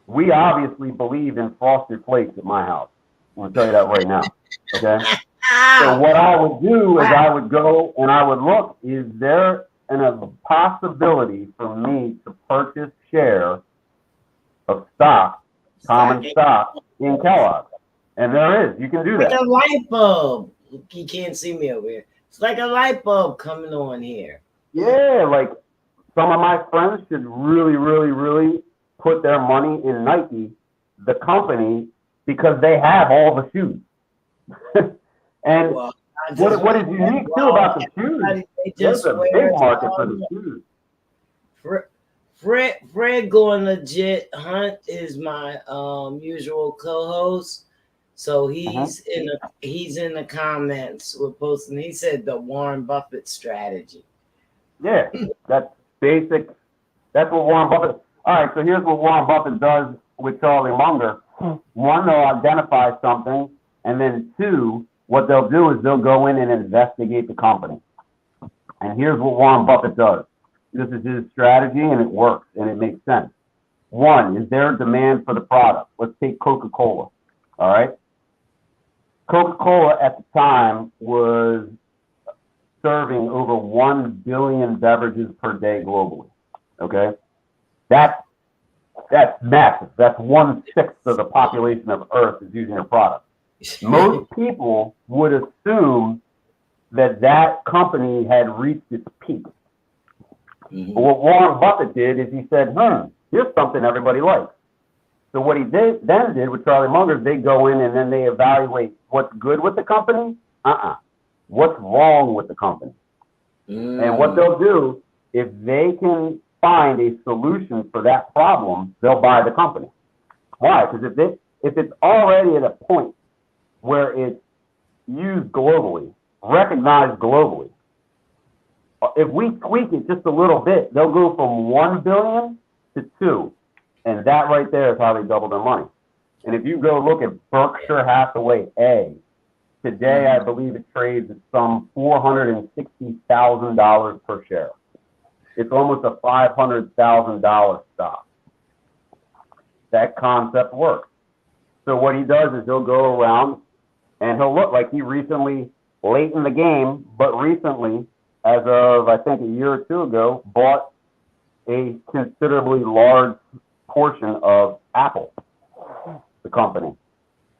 we obviously believe in Frosted Flakes at my house. I'm going to tell you that right now. Okay. So what I would do is I would go and I would look, is there a possibility for me to purchase share of stock, common stock in Kellogg? And there is. You can do like that. a light bulb. You can't see me over here. It's like a light bulb coming on here. Yeah, like some of my friends should really, really, really put their money in Nike, the company, because they have all the shoes. And Well, what is unique too about the shoes? There's a big market for the shoes. Fred going legit. Hunt is my usual co-host, so he's in the comments. We're posting. He said the Warren Buffett strategy. Yeah, that's basic. That's what Warren Buffett. All right, so here's what Warren Buffett does with Charlie Munger. One, they'll identify something, and then two, what they'll do is they'll go in and investigate the company. And here's what Warren Buffett does. This is his strategy, and it works, and it makes sense. One, is there a demand for the product? Let's take Coca-Cola, all right? Coca-Cola at the time was serving over 1 billion beverages per day globally, okay? That's massive. That's 1/6 of the population of Earth is using their product. Most people would assume that company had reached its peak. Mm-hmm. But what Warren Buffett did is he said, here's something everybody likes. So what he then did with Charlie Munger is they go in and then they evaluate what's good with the company, what's wrong with the company. And what they'll do, if they can find a solution for that problem, they'll buy the company. Why? Because if it's already at a point where it's used globally, recognized globally, if we tweak it just a little bit, they'll go from 1 billion to 2. And that right there is how they double their money. And if you go look at Berkshire Hathaway A, today I believe it trades at some $460,000 per share. It's almost a $500,000 stock. That concept works. So what he does is he'll go around and he'll look like he recently, late in the game, but recently, as of I think a year or two ago, bought a considerably large portion of Apple, the company.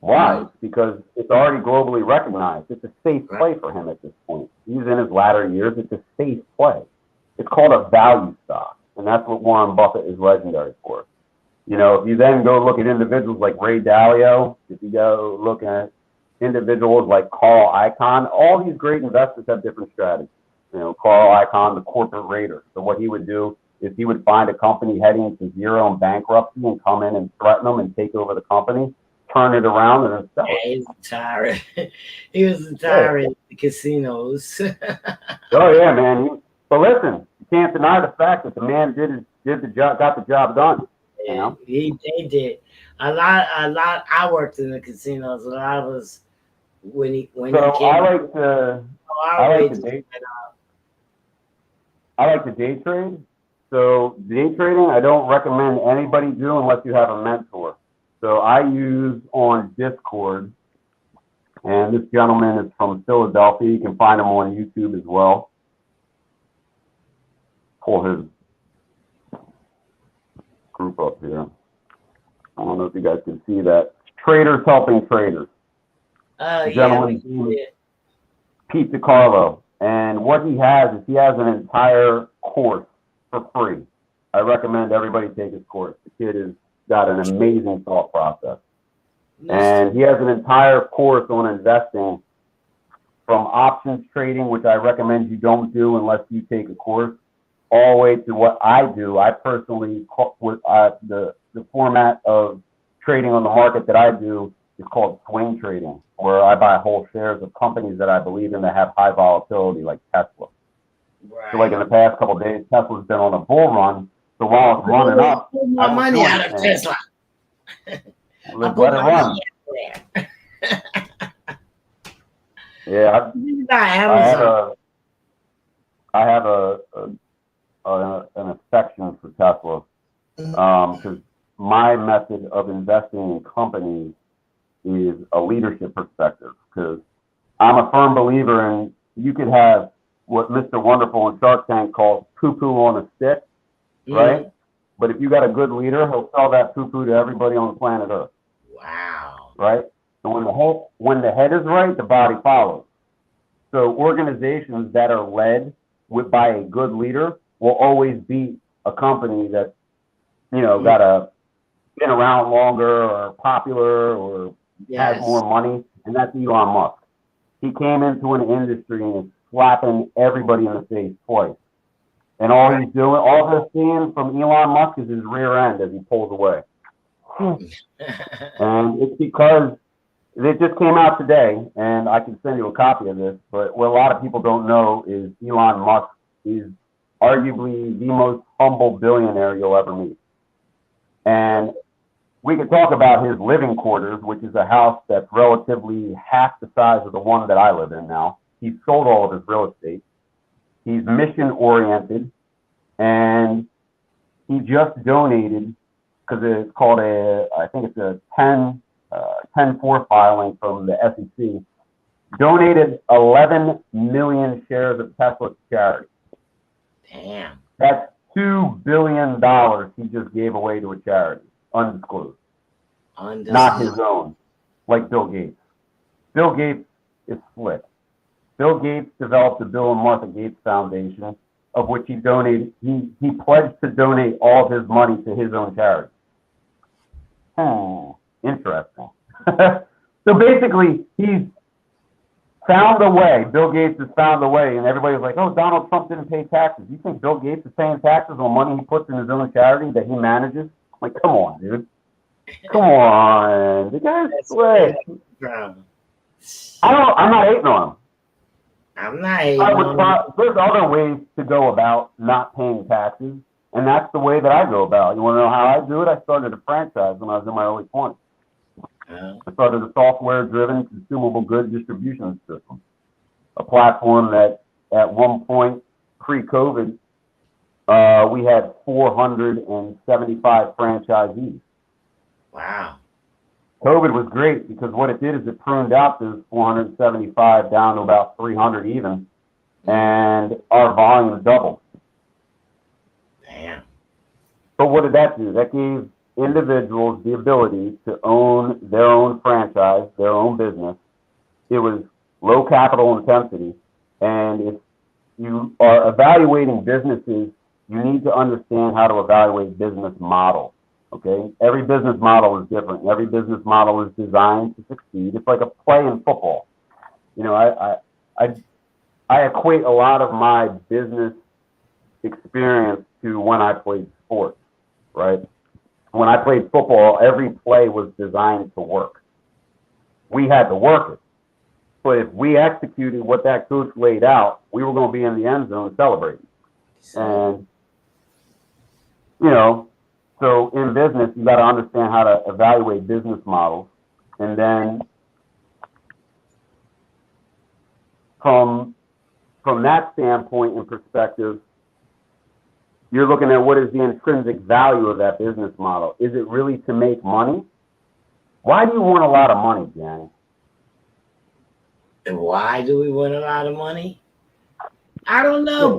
Why? Because it's already globally recognized. It's a safe play for him at this point. He's in his latter years. It's a safe play. It's called a value stock, and that's what Warren Buffett is legendary for. If you then go look at individuals like Ray Dalio, if you go look at individuals like Carl Icahn, all these great investors have different strategies. Carl Icahn, the corporate raider. So what he would do is he would find a company heading into zero and bankruptcy and come in and threaten them and take over the company, turn it around, and then sell it. He was a tyrant. He was a tyrant at the casinos. Oh yeah, man. But listen, you can't deny the fact that the man did the job, got the job done. He did. A lot. I worked in the casinos. A lot of us when he came. I like to day trade. So day trading, I don't recommend anybody do unless you have a mentor. So I use on Discord, and this gentleman is from Philadelphia. You can find him on YouTube as well. Pull his group up here. I don't know if you guys can see that. Traders helping traders. Oh, The yeah. gentleman's name is Pete DiCarlo. And what he has is he has an entire course for free. I recommend everybody take his course. The kid has got an amazing thought process. And he has an entire course on investing, from options trading, which I recommend you don't do unless you take a course, all the way to what I do. I personally, the format of trading on the market that I do is called swing trading, where I buy whole shares of companies that I believe in that have high volatility, like Tesla. Right. So like in the past couple of days, Tesla's been on a bull run. So while it's running up, put my money out of Tesla. Let it run. Yeah, I have an affection for Tesla, because my method of investing in companies is a leadership perspective. Because I'm a firm believer in, you could have what Mr. Wonderful in Shark Tank calls poo-poo on a stick, right? But if you got a good leader, he'll sell that poo-poo to everybody on the planet Earth. Wow. Right? So when the head is right, the body follows. So organizations that are led by a good leader will always beat a company that's, got been around longer or popular or has more money, and that's Elon Musk. He came into an industry and is slapping everybody in the face twice. And all they're seeing from Elon Musk is his rear end as he pulls away. And it's because it just came out today, and I can send you a copy of this, but what a lot of people don't know is Elon Musk is arguably the most humble billionaire you'll ever meet. And we could talk about his living quarters, which is a house that's relatively half the size of the one that I live in now. He's sold all of his real estate. He's mission oriented, and he just donated, because it's called I think it's a 10-4 filing from the SEC, donated 11 million shares of Tesla to charity. Damn. That's $2 billion he just gave away to a charity, undisclosed. Not his own, like Bill Gates. Bill Gates is slick. Bill Gates developed the Bill and Martha Gates Foundation, of which he donated. He pledged to donate all of his money to his own charity. Interesting. So basically, he's found a way. Bill Gates has found a way, and everybody's like, "Oh, Donald Trump didn't pay taxes." You think Bill Gates is paying taxes on money he puts in his own charity that he manages? Like, come on, dude. Come on, the guy's slick. I'm not hating on him. I'm not hating on him. There's other ways to go about not paying taxes, and that's the way that I go about it. You want to know how I do it? I started a franchise when I was in my early 20s. I started a software-driven consumable goods distribution system, a platform that at one point pre-COVID, we had 475 franchisees. Wow. COVID was great because what it did is it pruned out those 475 down to about 300 even, and our volume doubled. Damn. But what did that do? That gave individuals the ability to own their own franchise, their own business. It was low capital intensity, and if you are evaluating businesses, you need to understand how to evaluate business models. Okay, every business model is different. Every business model is designed to succeed. It's like a play in football. I equate a lot of my business experience to when I played sports. Right, when I played football, every play was designed to work. We had to work it, but if we executed what that coach laid out, we were going to be in the end zone celebrating. And so in business, you got to understand how to evaluate business models. And then from that standpoint and perspective, you're looking at what is the intrinsic value of that business model. Is it really to make money? Why do you want a lot of money, Danny? And why do we want a lot of money? I don't know.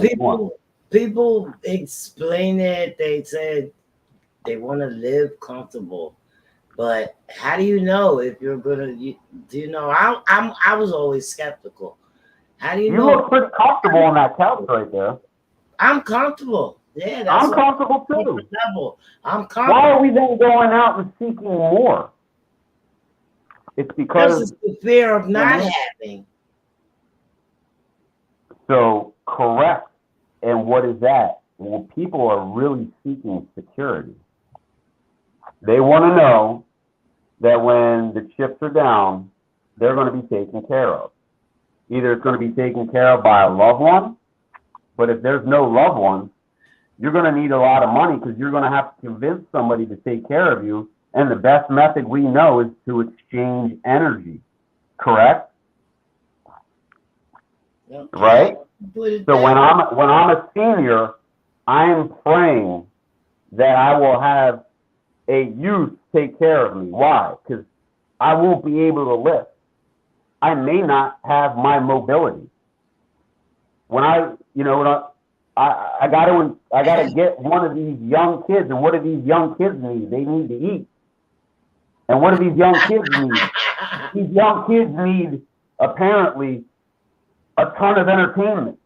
People explain it. They said They want to live comfortable. But how do you know if you're gonna? Do you know? I was always skeptical. How do you You know? look pretty comfortable on that couch right there. I'm comfortable. Yeah, that's I'm comfortable too. level. I'm Why comfortable. are we then going out and seeking more? It's because It's the fear of not having. So correct. And what is that? Well, people are really seeking security. They want to know that when the chips are down, they're going to be taken care of. Either it's going to be taken care of by a loved one, but if there's no loved one, you're going to need a lot of money because you're going to have to convince somebody to take care of you. And the best method we know is to exchange energy. Correct? Okay. Right? So when I'm a senior, I am praying that I will have a youth take care of me. Why? Because I won't be able to lift. I may not have my mobility. When I gotta get one of these young kids, and what do these young kids need? They need to eat. And what do these young kids need? These young kids need apparently a ton of entertainment.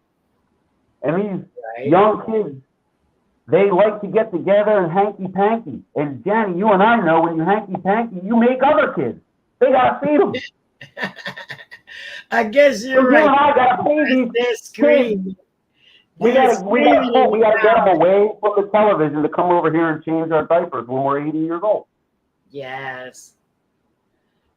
And these young kids, they like to get together and hanky-panky. And Johnny, you and I know when you hanky-panky, you make other kids. They gotta feed them. I guess you're so right. You and I gotta pay these kids. We gotta get them away from the television to come over here and change our diapers when we're 80 years old. Yes.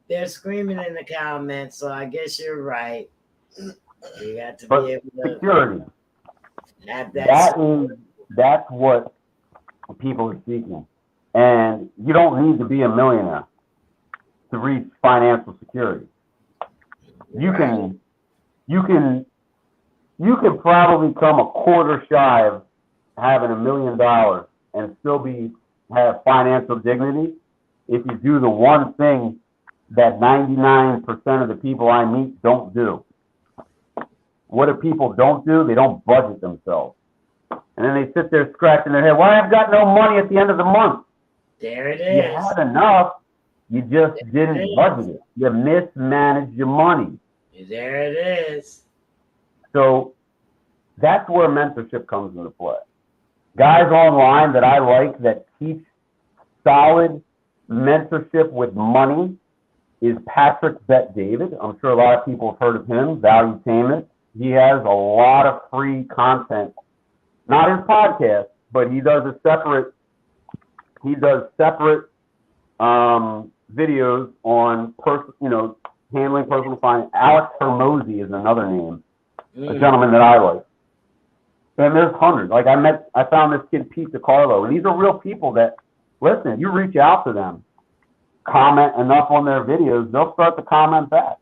They're screaming in the comments, so I guess you're right. You got to be able to security. That's what people are seeking. And you don't need to be a millionaire to reach financial security. You can probably come a quarter shy of having $1 million and still have financial dignity if you do the one thing that 99% of the people I meet don't do. What do people don't do? They don't budget themselves. And then they sit there scratching their head. Why I've got no money at the end of the month? There it is. You had enough. You just didn't budget it. You mismanaged your money. There it is. So that's where mentorship comes into play. Guys online that I like that teach solid mentorship with money is Patrick Bet David. I'm sure a lot of people have heard of him, Valuetainment. He has a lot of free content. Not his podcast, but he does separate videos on handling personal finance. Alex Hermosi is another name, a gentleman that I like. And there's hundreds. Like I found this kid Pete DiCarlo, and these are real people that listen. You reach out to them, comment enough on their videos, they'll start to comment back.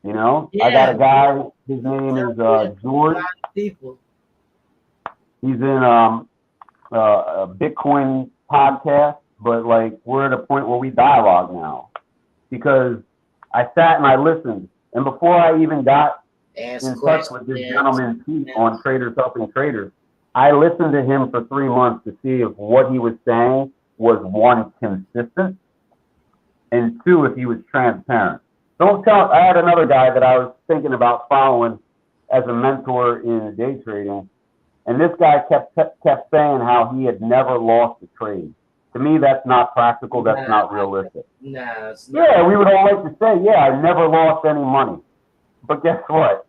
You know, yeah. I got a guy. His name is George. He's in a Bitcoin podcast, but like we're at a point where we dialogue now because I sat and I listened, and before I even got in touch with this gentleman Pete on Traders Helping Traders, I listened to him for 3 months to see if what he was saying was one, consistent, and two, if he was transparent. I had another guy that I was thinking about following as a mentor in day trading, and this guy kept saying how he had never lost a trade. To me, that's not practical. That's not realistic. No, it's not. Yeah, we would all like to say, yeah, I never lost any money. But guess what?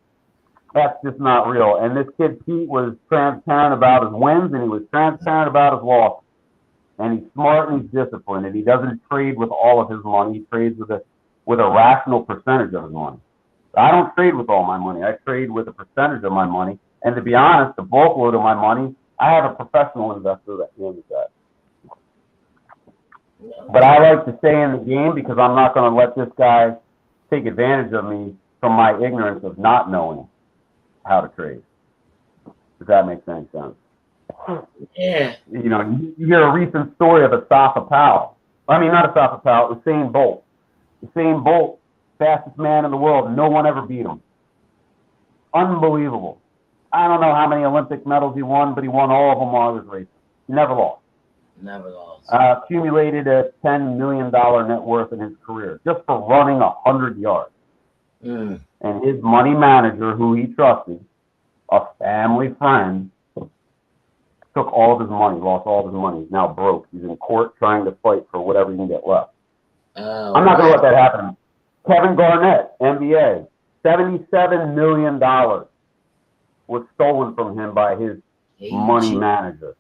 That's just not real. And this kid Pete was transparent about his wins, and he was transparent about his losses. And he's smart and he's disciplined, and he doesn't trade with all of his money. He trades with a rational percentage of his money. I don't trade with all my money. I trade with a percentage of my money. And to be honest, the bulk load of my money, I have a professional investor that handles that. But I like to stay in the game because I'm not going to let this guy take advantage of me from my ignorance of not knowing how to trade. If that makes any sense. Yeah. You know, you hear a recent story of Asafa Powell. I mean, not Asafa Powell, Usain Bolt. Usain Bolt, fastest man in the world. No one ever beat him. Unbelievable. I don't know how many Olympic medals he won, but he won all of them while he was racing. He never lost. Never lost. Accumulated a $10 million net worth in his career just for running 100 yards. Mm. And his money manager, who he trusted, a family friend, took all of his money, lost all of his money. He's now broke. He's in court trying to fight for whatever he can get left. I'm not going to let that happen. Kevin Garnett, NBA, $77 million was stolen from him by his money manager.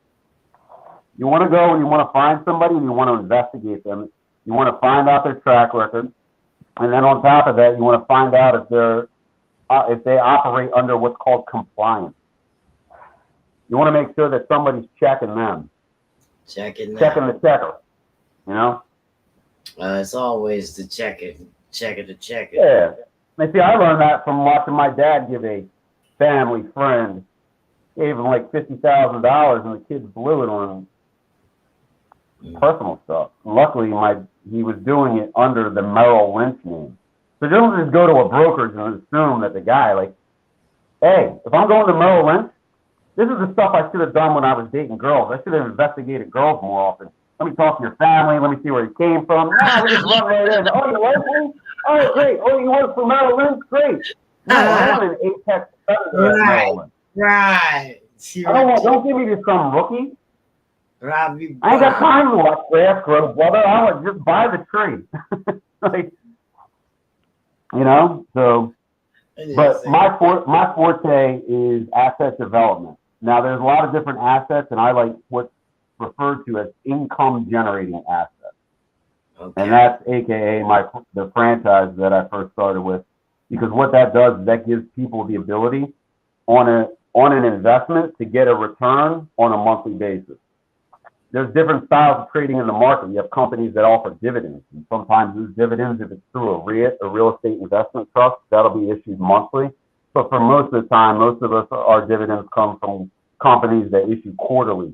You want to go and you want to find somebody and you want to investigate them. You want to find out their track record. And then on top of that, you want to find out if they operate under what's called compliance. You want to make sure that somebody's checking them. Checking the checker, you know? It's always the checker. Yeah. And see, I learned that from watching my dad give a family friend, gave him like $50,000 and the kids blew it on personal stuff. Luckily, he was doing it under the Merrill Lynch name. So don't just go to a brokerage and assume that the guy, like, hey, if I'm going to Merrill Lynch, this is the stuff I should have done when I was dating girls. I should have investigated girls more often. Let me talk to your family. Let me see where you came from. No, we just run right in. Oh, you like me? All right, great. Oh, you work for Merrill Lynch? Great. No, I want an Apex Merrill Lynch. Right. Don't give me this some rookie. Robbie, I ain't got time to watch grass grow, brother. I would just buy the tree. Like, you know, so. But my forte is asset development. Now, there's a lot of different assets, and I like what's referred to as income-generating assets. Okay. And that's AKA the franchise that I first started with, because what that does is that gives people the ability on an investment to get a return on a monthly basis. There's different styles of trading in the market. You have companies that offer dividends, and sometimes those dividends, if it's through a REIT, a real estate investment trust, that'll be issued monthly. But for most of the time, most of us, our dividends come from companies that issue quarterly.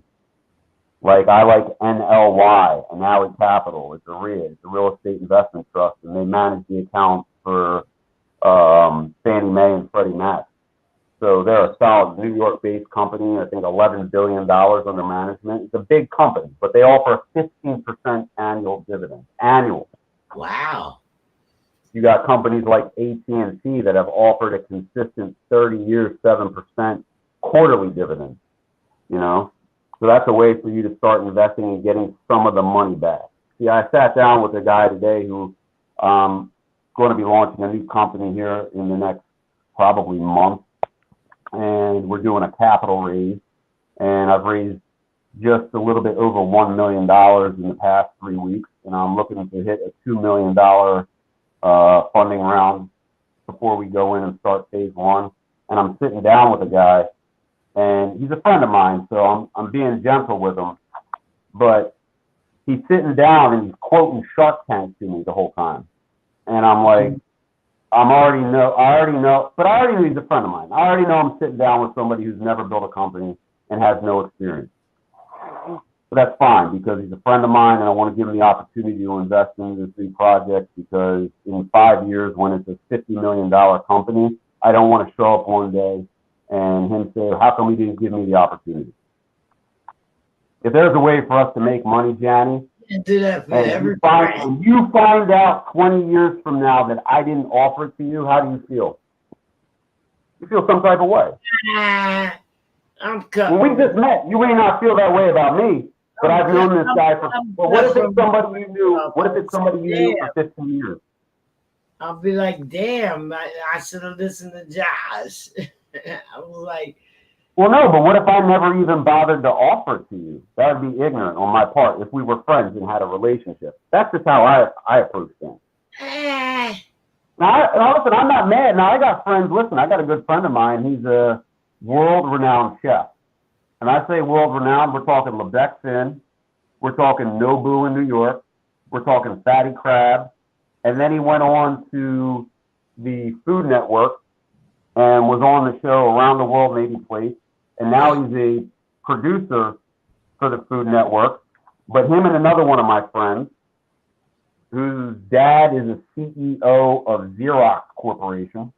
Like I like NLY, Annaly Capital. It's a REIT, it's a real estate investment trust, and they manage the accounts for Fannie Mae and Freddie Mac. So they're a solid New York-based company. I think $11 billion under management. It's a big company, but they offer a 15% annual dividend. Annual. Wow. You got companies like AT&T that have offered a consistent 30 years, 7% quarterly dividend. You know, so that's a way for you to start investing and getting some of the money back. See, I sat down with a guy today who going to be launching a new company here in the next probably month. And we're doing a capital raise, and I've raised just a little bit over $1 million in the past 3 weeks, and I'm looking to hit a $2 million funding round before we go in and start phase one. And I'm sitting down with a guy, and he's a friend of mine, so I'm being gentle with him, but he's sitting down and he's quoting Shark Tank to me the whole time, and I'm like, I already know, but I already know he's a friend of mine. I already know I'm sitting down with somebody who's never built a company and has no experience. But that's fine because he's a friend of mine and I want to give him the opportunity to invest in this new project because in 5 years when it's a $50 million company, I don't want to show up one day and him say, how come he didn't give me the opportunity? If there's a way for us to make money, Johnny, do that for and you find out 20 years from now that I didn't offer it to you, how do you feel? You feel some type of way. I'm coming. When we just met, you may not feel that way about me, but I've known this guy for. But what if it's somebody you knew? What if it's somebody you knew for 15 years? I'll be like, damn, I should have listened to Josh. I was like. Well, no, but what if I never even bothered to offer it to you? That would be ignorant on my part if we were friends and had a relationship. That's just how I approach things. Now, listen, I'm not mad. Now, I got friends. Listen, I got a good friend of mine. He's a world-renowned chef. And I say world-renowned, we're talking Lebec Fin. We're talking Nobu in New York. We're talking Fatty Crab. And then he went on to the Food Network and was on the show Around the World Maybe Place. And now he's a producer for the Food Network. But him and another one of my friends, whose dad is a CEO of Xerox Corporation,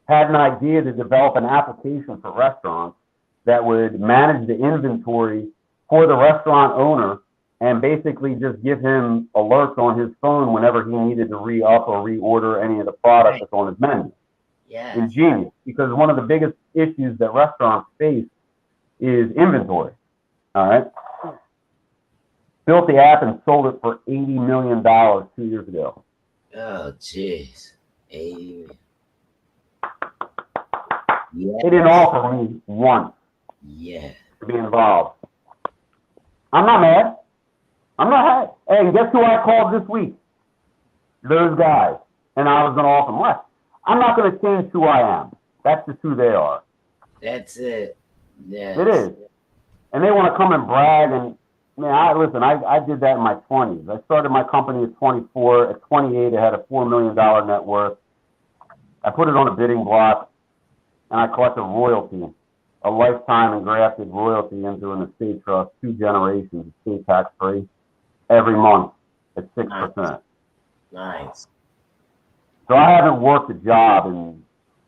had an idea to develop an application for restaurants that would manage the inventory for the restaurant owner and basically just give him alerts on his phone whenever he needed to re-up or reorder any of the product that's on his menu. Yeah. Ingenious, because one of the biggest issues that restaurants face is inventory. All right. Built the app and sold it for $80 million 2 years ago. Oh, jeez. 80. They didn't offer me once Yeah. to be involved. I'm not mad. I'm not mad. Hey, guess who I called this week? Those guys. And I was going to offer them less. I'm not going to change who I am. That's just who they are. That's it. Yeah. It is. And they want to come and brag. And man, I did that in my 20s. I started my company at 24. At 28, I had a $4 million net worth. I put it on a bidding block, and I collected royalty, a lifetime engrafted royalty into an estate trust, 2 generations, estate tax free, every month at 6%. Nice. So I haven't worked a job in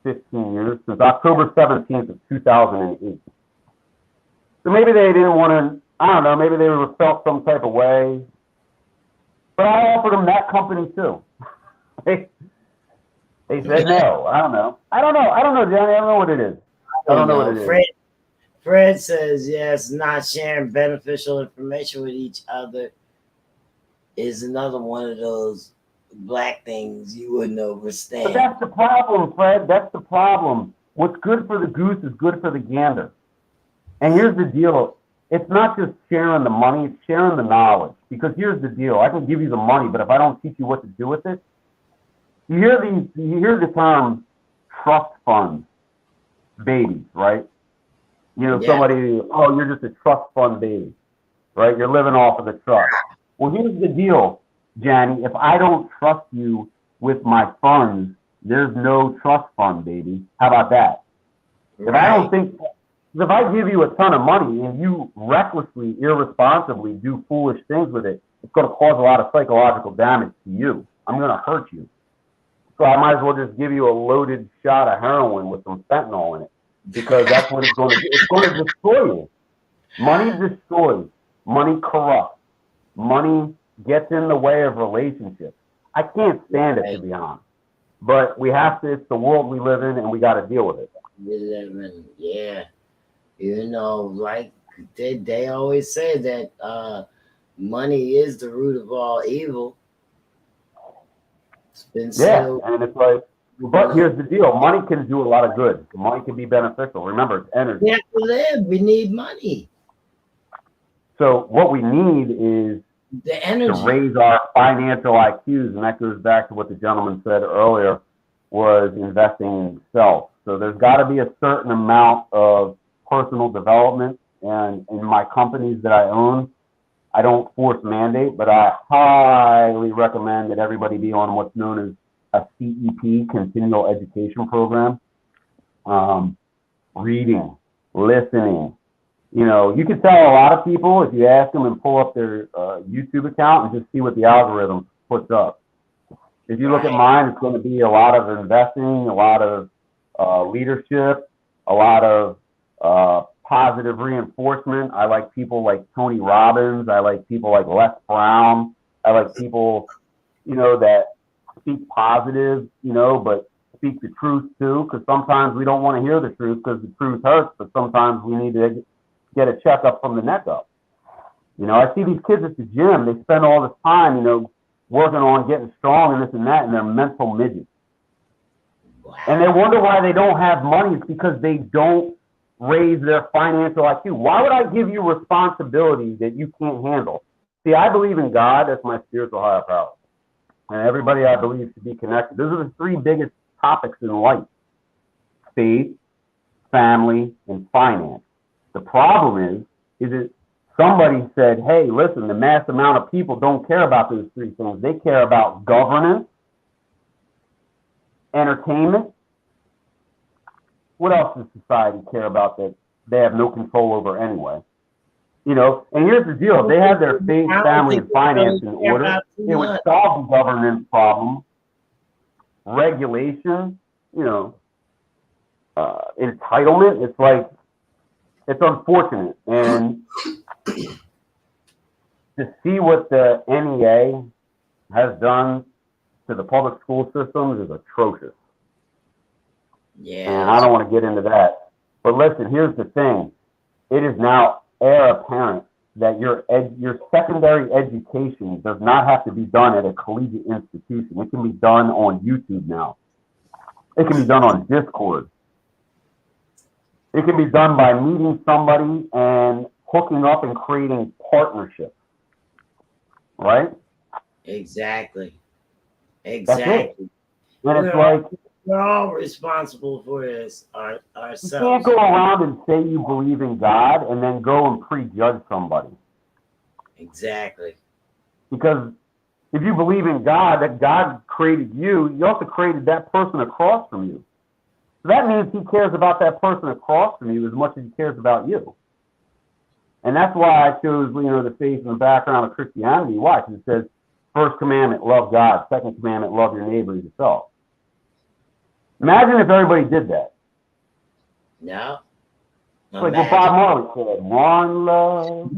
15 years, since October 17th of 2008. So maybe they didn't want to, I don't know, maybe they felt some type of way. But I offered them that company too. They said no. I don't know, Johnny. I don't know what it is. I don't know what it is. Fred says, yes, not sharing beneficial information with each other is another one of those black things you wouldn't understand. But that's the problem, Fred. That's the problem. What's good for the goose is good for the gander. And here's the deal. It's not just sharing the money, it's sharing the knowledge. Because here's the deal. I can give you the money, but if I don't teach you what to do with it, you hear the term trust fund babies, right? You know, somebody, oh, you're just a trust fund baby, right? You're living off of the trust. Well, here's the deal, Johnny. If I don't trust you with my funds, there's no trust fund, baby. How about that? Right. If I give you a ton of money and you recklessly, irresponsibly do foolish things with it, it's going to cause a lot of psychological damage to you. I'm going to hurt you. So I might as well just give you a loaded shot of heroin with some fentanyl in it, because that's what it's going to do. It's going to destroy you. Money destroys. Money corrupts. Money gets in the way of relationships. I can't stand it, to be honest. But we have to. It's the world we live in, and we got to deal with it. We live in, yeah. You know, like they always say that money is the root of all evil. It's been said. And it's like, but here's the deal: money can do a lot of good. Money can be beneficial. Remember, it's energy. We have to live. We need money. So what we need is the energy to raise our financial IQs, and that goes back to what the gentleman said earlier, was investing in self. So there's got to be a certain amount of personal development, and in my companies that I own, I don't force mandate, but I highly recommend that everybody be on what's known as a CEP, continual education program. Reading, listening. You know, you can tell a lot of people if you ask them and pull up their YouTube account and just see what the algorithm puts up. If you look at mine, it's going to be a lot of investing, a lot of leadership, a lot of positive reinforcement. I like people like Tony Robbins. I like people like Les Brown. I like people, you know, that speak positive, you know, but speak the truth too, because sometimes we don't want to hear the truth because the truth hurts, but sometimes we need to get a checkup from the neck up. You know, I see these kids at the gym. They spend all this time, you know, working on getting strong and this and that, and they're mental midgets. And they wonder why they don't have money. It's because they don't raise their financial IQ. Why would I give you responsibility that you can't handle? See, I believe in God. That's my spiritual higher power. And everybody I believe should be connected. Those are the 3 biggest topics in life: faith, family, and finance. The problem is that somebody said, hey, listen, the mass amount of people don't care about those 3 things. They care about governance, entertainment. What else does society care about that they have no control over anyway? You know, and here's the deal. If they had their faith, family, and finance in order, it would solve the governance problem, regulation, you know, entitlement. It's like, it's unfortunate. And to see what the NEA has done to the public school systems is atrocious. Yeah. And I don't want to get into that. But listen, here's the thing. It is now heir apparent that your secondary education does not have to be done at a collegiate institution. It can be done on YouTube now. It can be done on Discord. It can be done by meeting somebody and hooking up and creating partnerships. Right? Exactly. That's it. Exactly. And it's like, We're all responsible for this you ourselves. can't go around and say you believe in God and then go and prejudge somebody. Exactly. Because if you believe in God, that God created you, he also created that person across from you. So that means he cares about that person across from you as much as he cares about you. And that's why I chose, the faith and the background of Christianity. Why? Because it says, first commandment, love God. Second commandment, love your neighbor as yourself. Imagine if everybody did that. No. It's like what Bob Marley said, one love,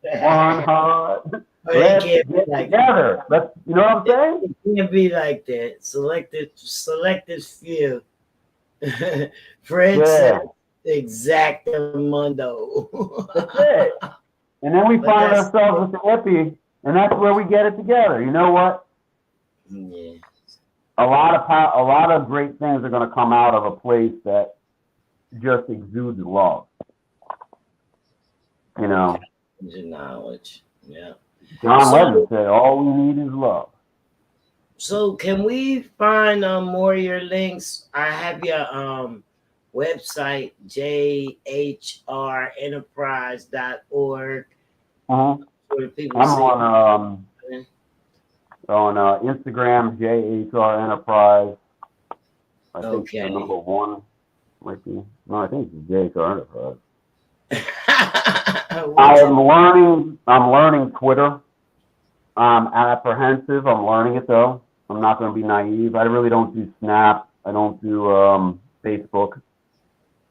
one heart. Let's get together. You know what I'm saying? It can't be like that. Selected few. Friends, exactamundo. That's it. And then we find ourselves with the hippie, and that's where we get it together. You know what? Yeah. A lot of great things are going to come out of a place that just exudes love. Knowledge. Yeah. John Lennon said, all we need is love. So can we find more of your links? I have your website, jhrenterprise.org. Uh-huh. Where people I'm on Instagram, JHR Enterprise. I think the number one might be. No, I think it's JHR Enterprise. I'm learning Twitter. I'm apprehensive. I'm learning it though. I'm not going to be naive. I really don't do Snap. I don't do Facebook.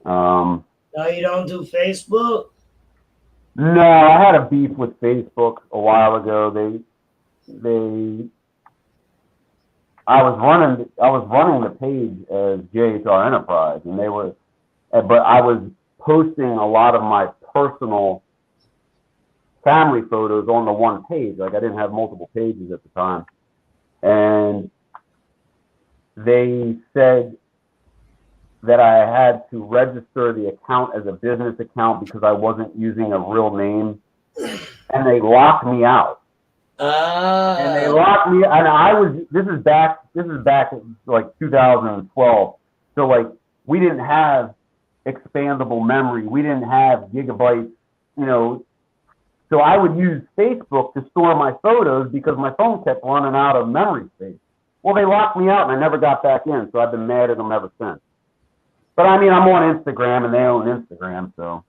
No, you don't do Facebook? No, I had a beef with Facebook a while ago. I was running the page as JHR Enterprise, and but I was posting a lot of my personal family photos on the one page. Like I didn't have multiple pages at the time. And they said that I had to register the account as a business account because I wasn't using a real name. And they locked me out. And they locked me, and this is back in like 2012. So like we didn't have expandable memory. We didn't have gigabytes, So I would use Facebook to store my photos because my phone kept running out of memory space. Well, they locked me out and I never got back in, so I've been mad at them ever since. But I mean, I'm on Instagram and they own Instagram, so.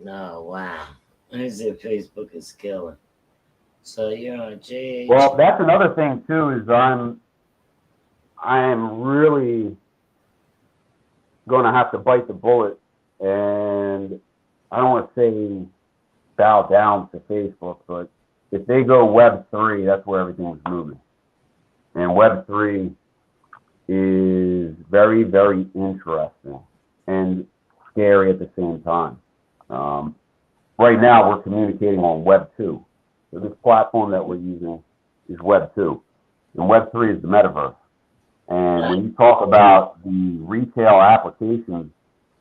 No, wow. I said Facebook is killing. So you're on JH. Well, that's another thing too, is I am really going to have to bite the bullet, and I don't want to say bow down to Facebook, but if they go Web3, that's where everything's moving. And Web3 is very, very interesting and scary at the same time. Right now, we're communicating on Web 2. So this platform that we're using is Web 2. And Web 3 is the metaverse. And when you talk about the retail applications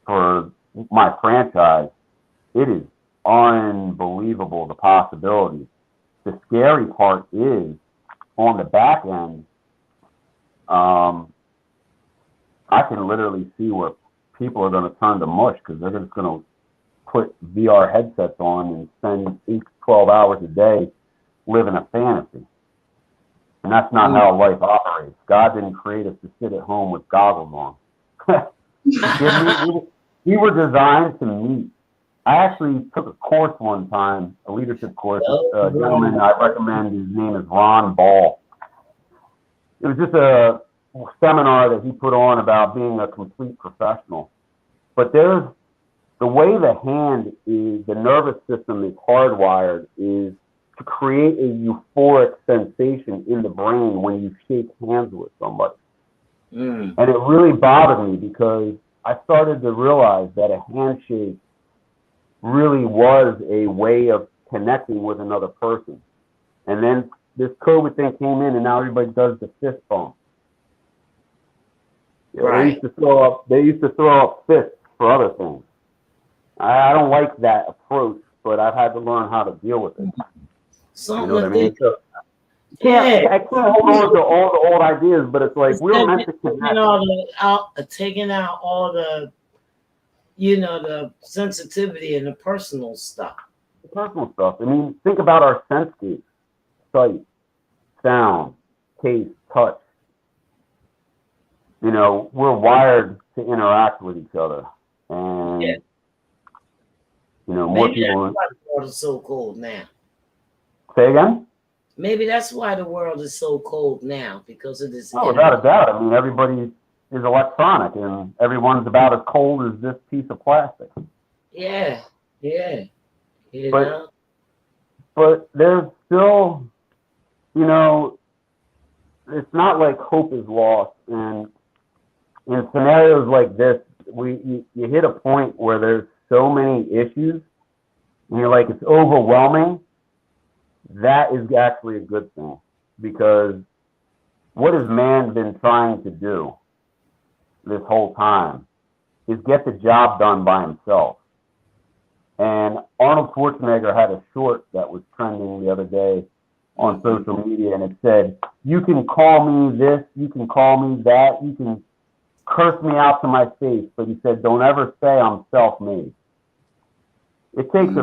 for my franchise, it is unbelievable, the possibilities. The scary part is, on the back end, I can literally see where people are going to turn to mush because they're just going to put VR headsets on and spend 8 to 12 hours a day living a fantasy. And that's not how life operates. God didn't create us to sit at home with goggles on. We were designed to meet. I actually took a course one time, a leadership course. A gentleman I recommend, his name is Ron Ball. It was just a seminar that he put on about being a complete professional. But there's the way the hand is, the nervous system is hardwired is to create a euphoric sensation in the brain when you shake hands with somebody. And it really bothered me because I started to realize that a handshake really was a way of connecting with another person. And then this COVID thing came in, and now everybody does the fist bump. Right. They used to throw up fists for other things. I don't like that approach, but I've had to learn how to deal with it. Something you know what I mean? So, yeah. I can't hold on to all the old ideas, but it's like we're meant to connect. Taking out all the, you know, the sensitivity and the personal stuff. The personal stuff. I mean, think about our senses: sight, sound, taste, touch. You know, we're wired to interact with each other, and Yeah. you know, more Maybe people. that's why the world is so cold now. Say again? Maybe that's why the world is so cold now, because of this. Oh, without a doubt. I mean, everybody is electronic, and everyone's about as cold as this piece of plastic. Yeah, yeah. You know? But there's still, you know, it's not like hope is lost. And in scenarios like this, you hit a point where there's so many issues, and you're like, it's overwhelming. That is actually a good thing, because what has man been trying to do this whole time is get the job done by himself. And Arnold Schwarzenegger had a short that was trending the other day on social media, and it said, you can call me this, you can call me that, you can curse me out to my face, but he said, don't ever say I'm self-made. It takes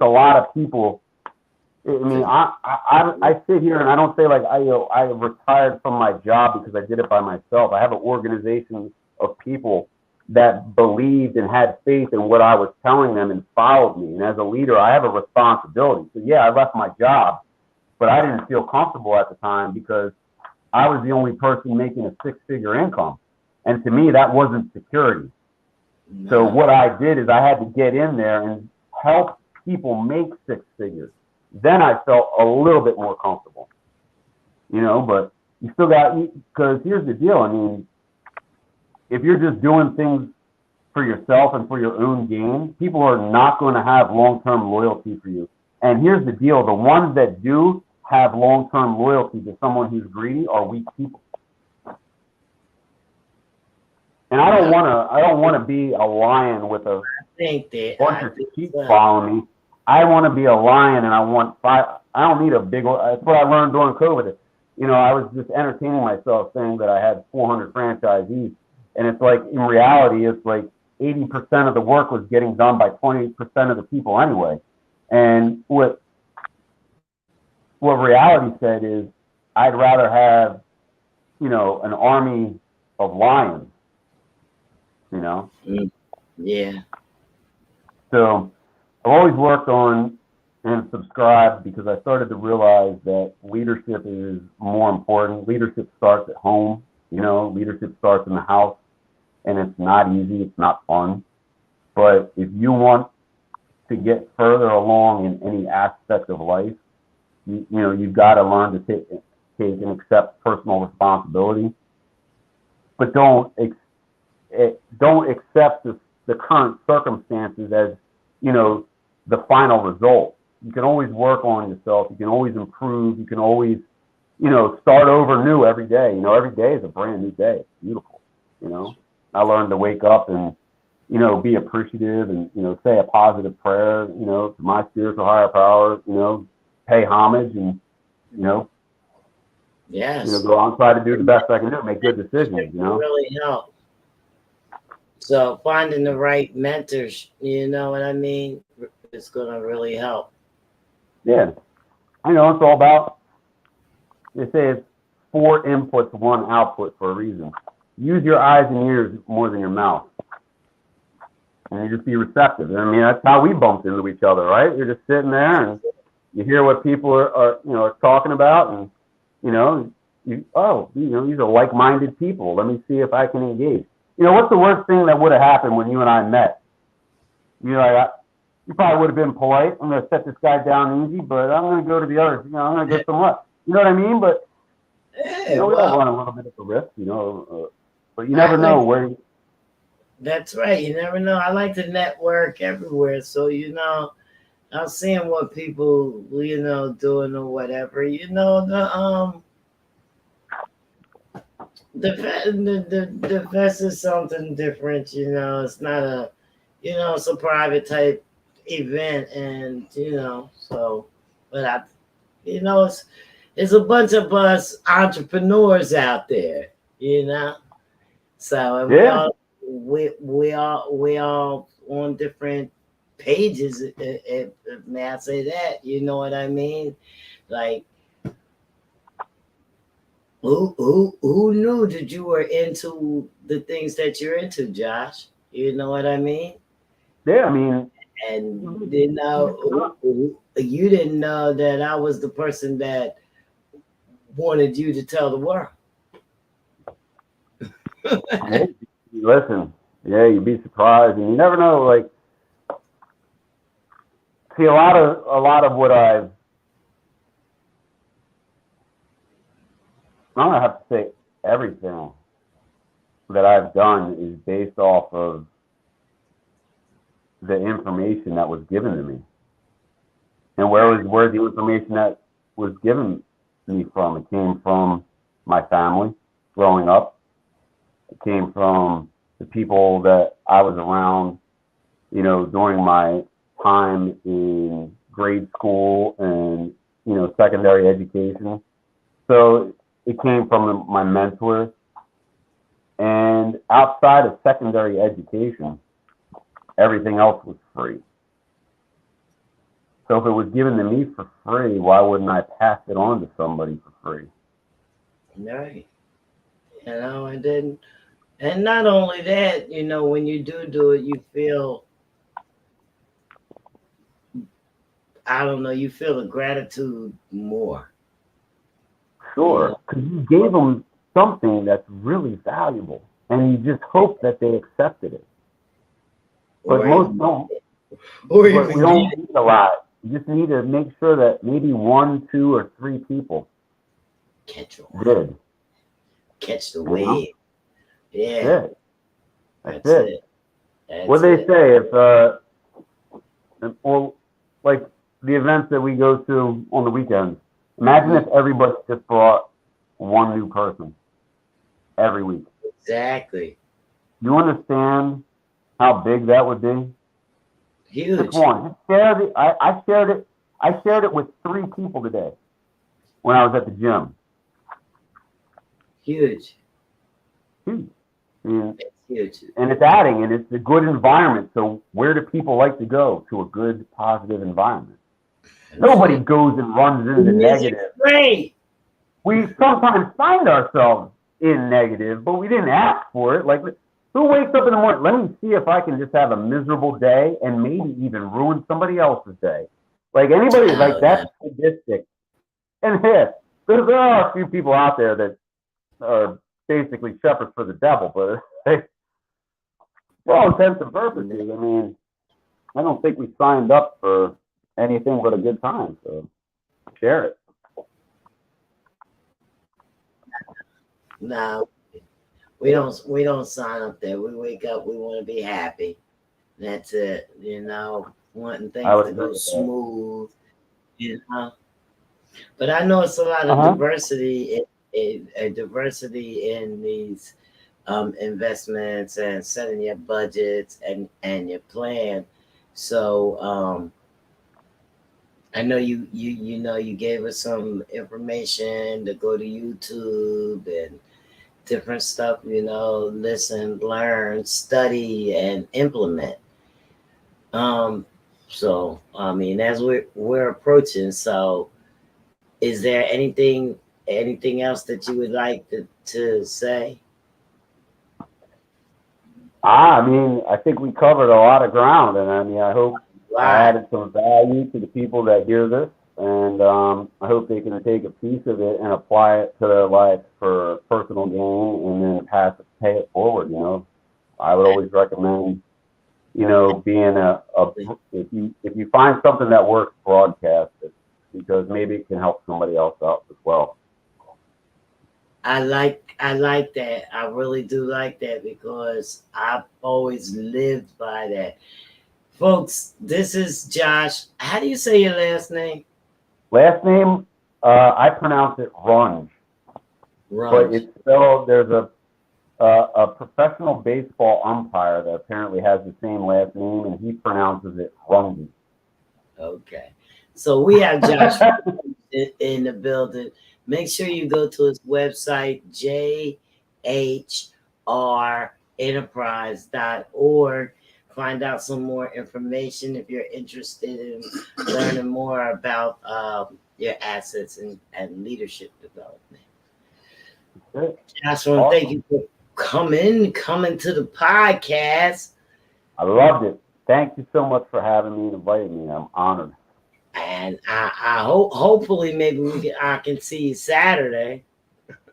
a lot of people. I mean, I sit here and I don't say like I retired from my job because I did it by myself. I have an organization of people that believed and had faith in what I was telling them and followed me. And as a leader, I have a responsibility. So yeah, I left my job, but I didn't feel comfortable at the time because I was the only person making a six-figure income. And to me, that wasn't security. No. So what I did is I had to get in there and help people make six figures. Then I felt a little bit more comfortable, you know, but you still got, because here's the deal. I mean, if you're just doing things for yourself and for your own gain, people are not going to have long-term loyalty for you. And here's the deal. The ones that do have long-term loyalty to someone who's greedy are weak people. And I don't want to be a lion with a bunch of sheep following me. I want to be a lion, and I don't need a big. That's what I learned during COVID. You know, I was just entertaining myself saying that I had 400 franchisees, and it's like in reality, it's like 80% of the work was getting done by 20% of the people anyway. And what reality said is, I'd rather have, you know, an army of lions. You know. Yeah. So I've always worked on and subscribed because I started to realize that leadership is more important. Leadership starts at home, you know, leadership starts in the house, and it's not easy, it's not fun. But if you want to get further along in any aspect of life, you know, you've got to learn to take and accept personal responsibility. But don't accept the current circumstances as, you know, the final result. You can always work on yourself. You can always improve. You can always, you know, start over new every day. You know, every day is a brand new day. It's beautiful. You know, I learned to wake up and, you know, be appreciative and, you know, say a positive prayer, you know, to my spiritual higher power, you know, pay homage and, you know, yes, you know, go on, try to do the best I can do, make good decisions, you know. Really help. So finding the right mentors, you know what I mean, it's gonna really help. Yeah, I know it's all about. They say it's 4 inputs, 1 output for a reason. Use your eyes and ears more than your mouth, and you just be receptive. I mean, that's how we bumped into each other, right? You're just sitting there and you hear what people are you know, are talking about, and you know, these are like-minded people. Let me see if I can engage. You know, what's the worst thing that would have happened when you and I met? you're like, you probably would have been polite. I'm going to set this guy down easy, but I'm going to go to the others. I'm going to go somewhere. You know what I mean? But Yeah, we all well, run a little bit of a risk, but you I never like know where. that's right. You never know. I like to network everywhere, so I'm seeing what people doing or whatever. The fest is something different. It's not it's a private type event, and so, but it's a bunch of us entrepreneurs out there, so, and Yeah, we all on different pages. May I say that? You know what I mean? Like, who knew that you were into the things that you're into, Josh? You know what I mean? yeah. I mean, And you didn't know that I was the person that wanted you to tell the world. yeah, listen, yeah, you'd be surprised, and you never know. Like, see, a lot of what I'm gonna have to say everything that I've done is based off of the information that was given to me. And where the information that was given me from? It came from my family growing up. It came from the people that I was around, during my time in grade school and, secondary education. So it came from my mentors. And outside of secondary education, everything else was free. So if it was given to me for free, why wouldn't I pass it on to somebody for free? Right. And not only that, when you do it, you feel, I don't know, you feel the gratitude more. Sure, because you gave them something that's really valuable, and you just hope that they accepted it. But Or most even, don't. or But we even don't need a lot. You just need to make sure that maybe 1, 2, or 3 people catch did. catch the You know, wave. Yeah, that's it. That's that's it. it. What That's they it. say, well, like the events that we go to on the weekends. Imagine if everybody just brought one new person every week. Exactly. You understand how big that would be? Just Huge. one. Just share it. I shared it. I shared it with 3 people today when I was at the gym. Huge. Huge. And It's huge. it's adding, and it's a good environment. So where do people like to go? To a good, positive environment. Nobody goes and runs The into music's negative. great. We sometimes find ourselves in negative, but we didn't ask for it. Like, who wakes up in the morning? Let me see if I can just have a miserable day and maybe even ruin somebody else's day. Like, anybody, like, Oh no. that's sadistic. And there are a few people out there that are basically shepherds for the devil, but for all intents and purposes, I mean, I don't think we signed up for anything but a good time. So share it. No, we don't sign up there. We wake up, we want to be happy. That's it. Wanting I things would to agree go with that. smooth, you know. But I know it's a lot of Uh-huh. diversity in these investments and setting your budgets and your plan. So I know you gave us some information to go to YouTube and different stuff, listen, learn, study, and implement. So I mean, as we're approaching, so is there anything else that you would like to say? I mean, I think we covered a lot of ground, and I mean, I hope I Right. added some value to the people that hear this, and I hope they can take a piece of it and apply it to their life for personal gain, and then pay it forward. I would always recommend you know, being if you find something that works, broadcast it, because maybe it can help somebody else out as well. I like that. I really do like that because I've always lived by that. Folks, this is Josh. How do you say your last name? Last name, I pronounce it Runge, but Runge. it's spelled. There's a professional baseball umpire that apparently has the same last name, and he pronounces it Runge. Okay. So we have Josh in the building. Make sure you go to his website, jhrenterprise.org. Find out some more information if you're interested in learning more about your assets and leadership development. Good. Joshua, Awesome. thank you for coming to the podcast. I loved it. Thank you so much for having me and inviting me. I'm honored. And I hope hopefully maybe I can see you Saturday.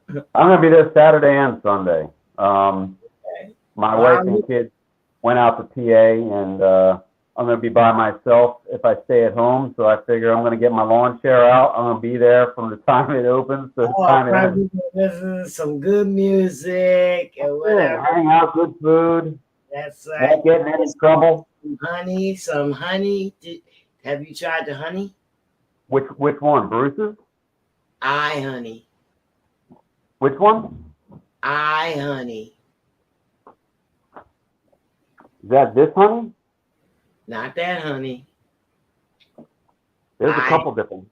I'm gonna be there Saturday and Sunday. Okay. My Wow. wife and kids went out to PA, and I'm gonna be by myself if I stay at home. So I figure I'm gonna get my lawn chair out. I'm gonna be there from the time it opens to the time it ends. Listen to some good music and whatever. Hang out, good food, That's right. not getting any trouble. Some honey. Have you tried the honey? Which one, Bruce's? Honey. Which one? Honey. Is that this honey? Not that honey. There's a couple different.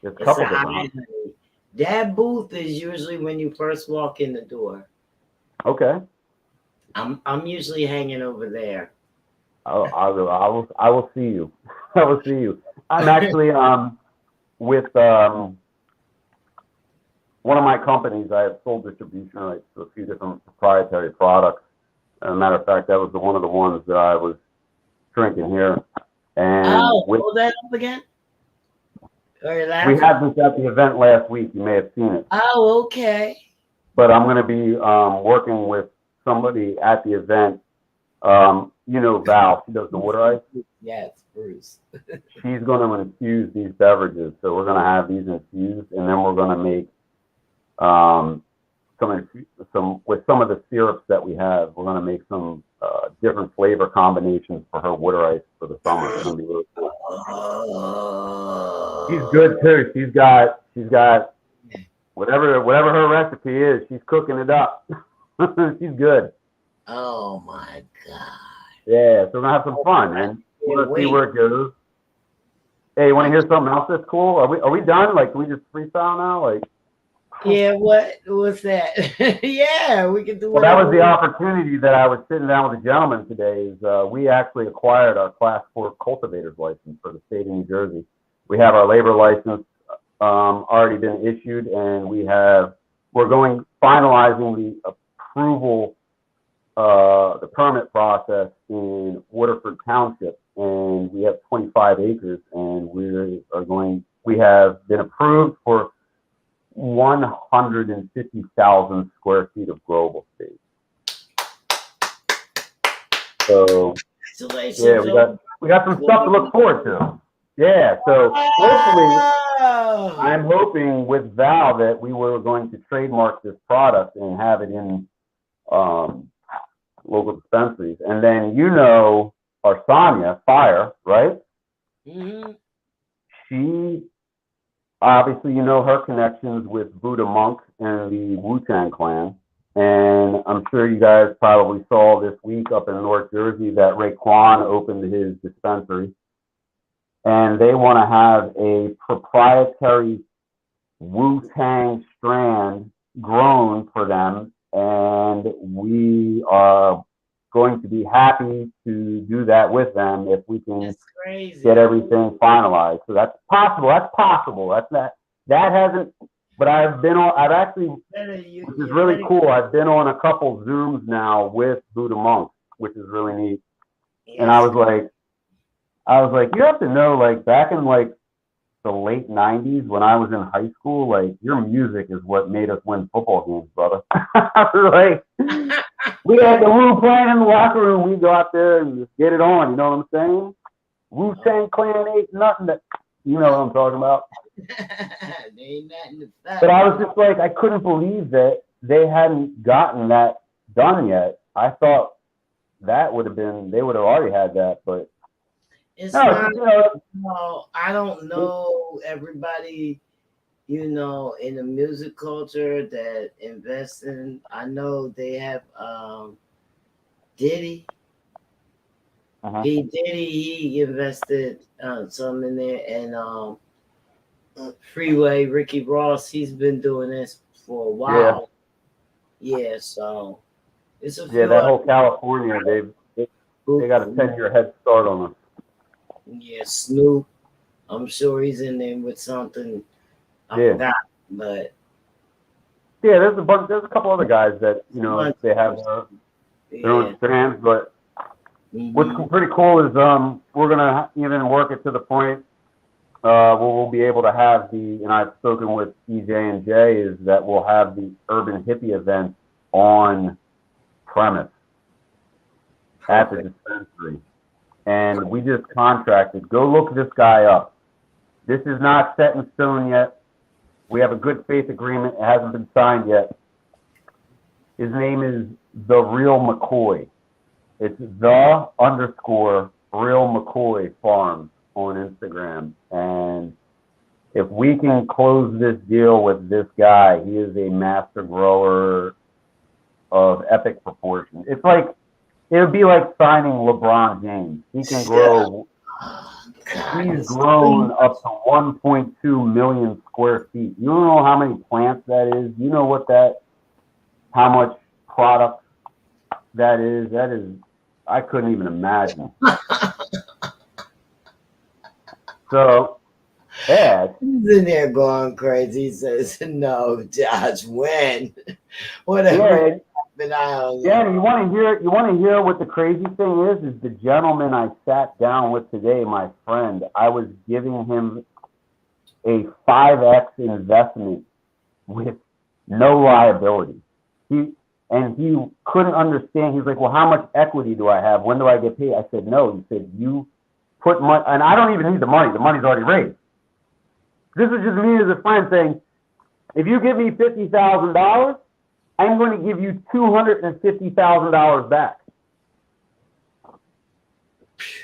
There's a couple different honey. That booth is usually when you first walk in the door. Okay. I'm usually hanging over there. I will see you. I will see you. I'm actually with one of my companies. I have sole distribution rights to a few different proprietary products. As a matter of fact, that was one of the ones that I was drinking here. And hold that up again. We had this at the event last week. You may have seen it. Oh, okay. But I'm going to be working with somebody at the event. You know Val, she does the water ice. Yes, Bruce. She's going to infuse these beverages. So we're going to have these infused, and then we're going to make some with some of the syrups that we have. We're going to make some different flavor combinations for her water ice for the summer. It's going to be really cool. She's good too. She's got whatever her recipe is. She's cooking it up. She's good. Oh my god. Yeah, so we're gonna have some fun, man. Let's see where it goes. Hey, you want to hear something else that's cool? Are we done? Like, can we just freestyle now? Like, yeah, what's that? Yeah, we can do. Well, that was the opportunity that I was sitting down with a gentleman today. Is we actually acquired our Class 4 cultivator's license for the state of New Jersey. We have our labor license already been issued, and we're finalizing the approval, the permit process in Waterford Township, and we have 25 acres, and we have been approved for 150,000 square feet of growable space. So, yeah, we got some stuff to look forward to. Yeah, so hopefully, I'm hoping with Val that we were going to trademark this product and have it in local dispensaries. And then our Sonia Fire, right? Mm-hmm. She obviously her connections with Buddha Monk and the Wu-Tang Clan. And I'm sure you guys probably saw this week up in North Jersey that Raekwon opened his dispensary. And they want to have a proprietary Wu-Tang strand grown for them. And we are going to be happy to do that with them if we can get everything finalized. So that's possible. That hasn't, but which is really cool. I've been on a couple Zooms now with Buddha Monk, which is really neat. Yes. And I was like, you have to know, like, back in like the late 90s when I was in high school, like, your music is what made us win football games, brother. I was like, We had the Wu playing in the locker room. We go out there and just get it on. You know what I'm saying? Wu-Tang Clan ain't nothing that, you know what I'm talking about. There ain't nothing to say. But I was just like, I couldn't believe that they hadn't gotten that done yet. I thought that would have been, they would have already had that, but It's no, not, you know, no, I don't know everybody, you know, in the music culture that invests in. I know they have Diddy. P. Diddy, he invested some in there, and Freeway, Ricky Ross, he's been doing this for a while. Yeah, so it's a few. Yeah, that whole California, they got a 10-year head start on us. Yeah, Snoop, I'm sure he's in there with something. I forgot, but yeah, there's a couple other guys that, you know, they have their own strands, but what's pretty cool is we're gonna even work it to the point where we'll be able to have and I've spoken with EJ and Jay, is that we'll have the urban hippie event on premise at the dispensary. And we just contracted. Go look this guy up. This is not set in stone yet. We have a good faith agreement. It hasn't been signed yet. His name is The Real McCoy. It's _Real McCoy Farms on Instagram. And if we can close this deal with this guy, he is a master grower of epic proportion. It's like, it would be like signing LeBron James. He can grow. He's grown up to 1.2 million square feet. You don't know how many plants that is. You know how much product that is. That is, I couldn't even imagine. So, yeah. He's in there going crazy. He says, "No, Josh, when? Whatever." Yeah. Danny, you want to hear what the crazy thing is the gentleman I sat down with today, my friend, I was giving him a 5x investment with no liability. He couldn't understand. He's like, well, how much equity do I have? When do I get paid? I said, no. He said, you put money, and I don't even need the money. The money's already raised. This is just me as a friend saying, if you give me $50,000, I'm going to give you $250,000 back.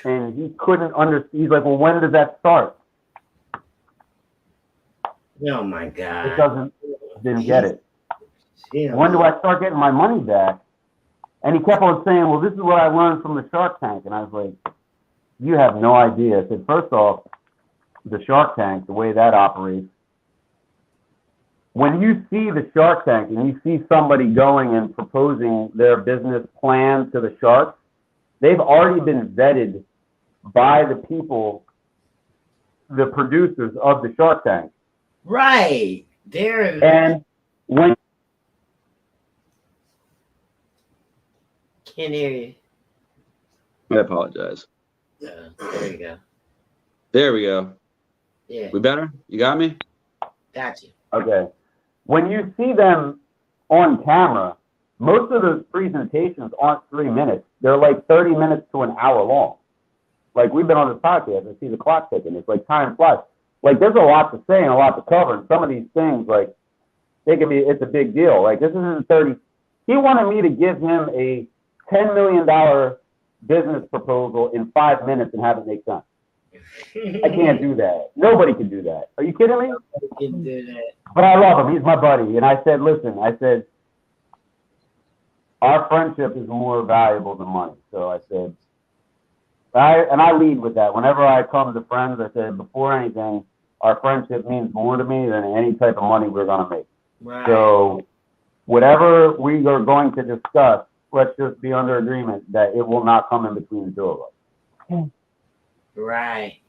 And he couldn't understand. He's like, well, when does that start? Oh my God. Didn't get it. Yeah. When do I start getting my money back? And he kept on saying, well, this is what I learned from the Shark Tank. And I was like, you have no idea. I said, first off, the Shark Tank, the way that operates, when you see the Shark Tank and you see somebody going and proposing their business plan to the sharks, they've already been vetted by the people, the producers of the Shark Tank. Right. And when... Can't hear you. I apologize. There you go. There we go. Yeah. We better? You got me? Got you. Okay. When you see them on camera, most of the presentations aren't 3 minutes. They're like 30 minutes to an hour long. Like, we've been on this podcast, I see the clock ticking. It's like time flies. Like, there's a lot to say and a lot to cover. And some of these things, like, it's a big deal. Like, this isn't 30. He wanted me to give him a $10 million business proposal in 5 minutes and have it make sense. I can't do that. Nobody can do that. Are you kidding me? Nobody can do that. But I love him. He's my buddy. And I said, listen, our friendship is more valuable than money. So I said, I lead with that. Whenever I come to friends, I said, before anything, our friendship means more to me than any type of money we're going to make. Right. So whatever we are going to discuss, let's just be under agreement that it will not come in between the two of us. Right.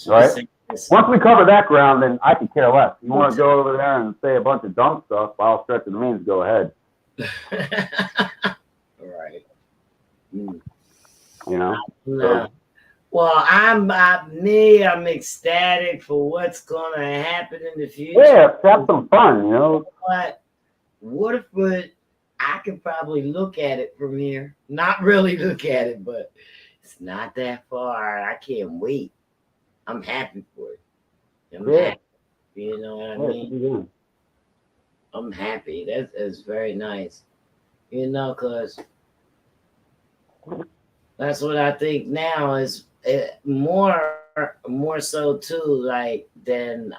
Right? Once we cover that ground, then I could care less. You want to go over there and say a bunch of dumb stuff, by all stretch of the means, go ahead. Right. You know? No. Well, I'm ecstatic for what's gonna happen in the future. Yeah, have some fun, you know. But Waterford I could probably look at it from here. Not really look at it, but it's not that far. I can't wait. I'm happy for it. I'm Yeah. happy. You know what I Yeah, it mean? should be good. I'm happy. That's very nice. You know, because that's what I think now is more so too, like than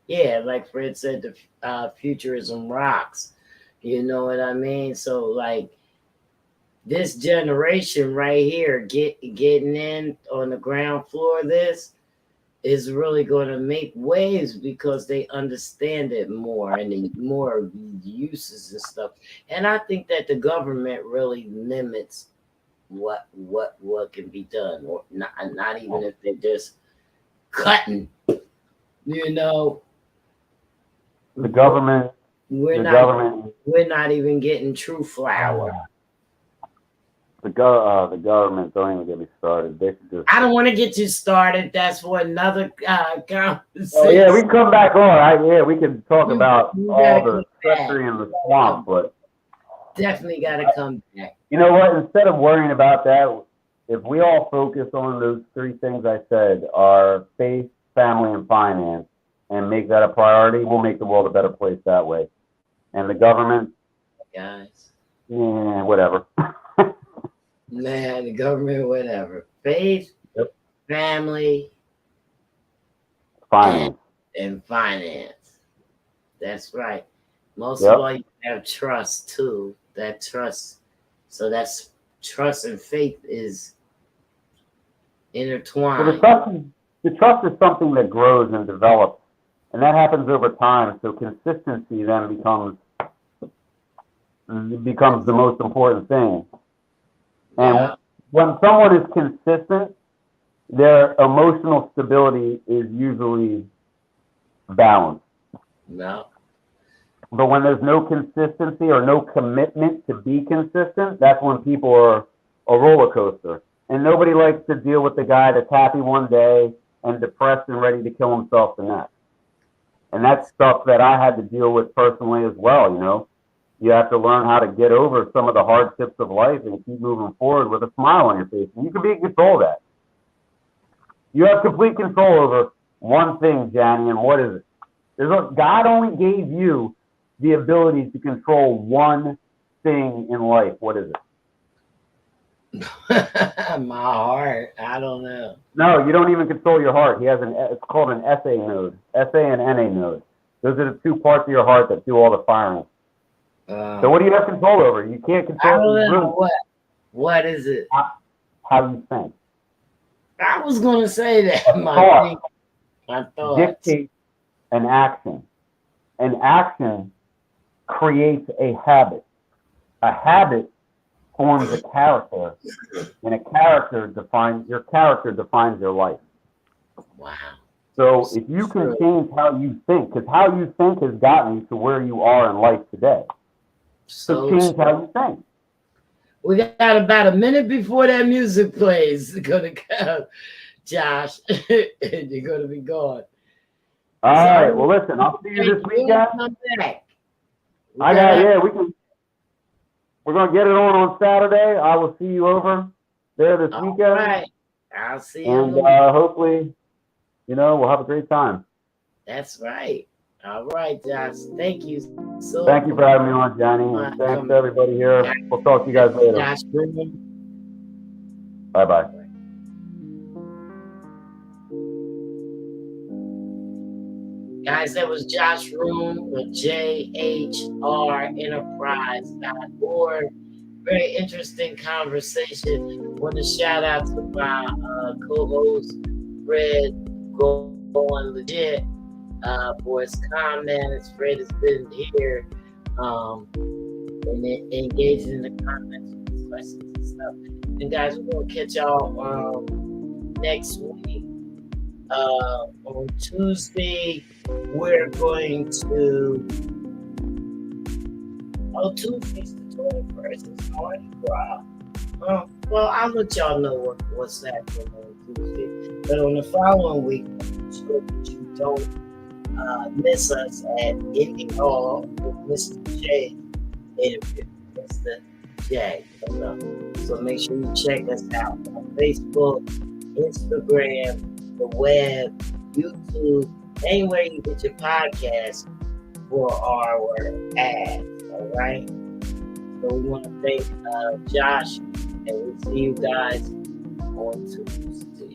yeah, like Fred said, the futurism rocks. You know what I mean? So like this generation right here getting in on the ground floor of this is really going to make waves because they understand it more and the more uses and stuff. And I think that the government really limits what can be done, or not even if they're just cutting. You know, The government, we're the not government, we're not even getting true flour. the government. Don't even get me started. They should just. I don't want to get you started. That's for another conversation. Oh yeah, we can come back on. Yeah, we can talk You- about you all gotta the come back. treachery in the swamp, but Definitely got to come back. you know what? Instead of worrying about that, if we all focus on those three things I said, our faith, family, and finance, and make that a priority, we'll make the world a better place that way. And the government, Guys, whatever. man, the government, whatever. Faith, Yep. family, Finance. and finance. That's right. Most Yep. of all, you have trust too. That trust. So that's trust and faith is So intertwined. the trust is something that grows and develops, and that happens over time. So consistency then becomes the most important thing. And Yeah. when someone is consistent, their emotional stability is usually balanced. No. But when there's no consistency or no commitment to be consistent, that's when people are a roller coaster. And nobody likes to deal with the guy that's happy one day and depressed and ready to kill himself the next. And that's stuff that I had to deal with personally as well, you know. You have to learn how to get over some of the hardships of life and keep moving forward with a smile on your face. And you can be in control of that. You have complete control over one thing, Johnny, and what is it? God only gave you the ability to control one thing in life. What is it? My heart. I don't know. No, you don't even control your heart. It's called an SA node, SA and NA node. Those are the two parts of your heart that do all the firing. So what do you have control over? You can't I control don't know what is it. how you think. I was gonna say that. Thought My thoughts. dictates an action. An action creates a habit. A habit forms a character, and a character defines your life. Wow. So if you can change how you think, because how you think has gotten you to where you are in life today. So change how you think. We got about a minute before that music plays. It's gonna go, Josh. And you're gonna be gone. All right. Well, listen. I'll see you this weekend. Come back. We're gonna get it on Saturday. I will see you over there this weekend. All right. I'll see you. And hopefully, we'll have a great time. That's right. All right, Josh. Thank you so Thank you for having me on, Johnny. And thanks to everybody here. We'll talk to you guys later. Josh. Bye-bye. Guys, that was Josh Room with jhrenterprise.org. Very interesting conversation. Want to shout out to my co-host, Fred Going Legit, for his comments. Fred has been here and engaging in the comments, questions and stuff. And guys, we're going to catch y'all next week. On Tuesday, we're going to. Tuesday's the 21st. It's already wow. Well, I'll let y'all know what's happening on Tuesday. But on the following week, make sure that you don't miss us at Indie Hall with Mr. J Mr. J. So make sure you check us out on Facebook, Instagram, the web, YouTube, anywhere you get your podcast for our ads. All right. So we want to thank Josh, and we'll see you guys on Tuesday.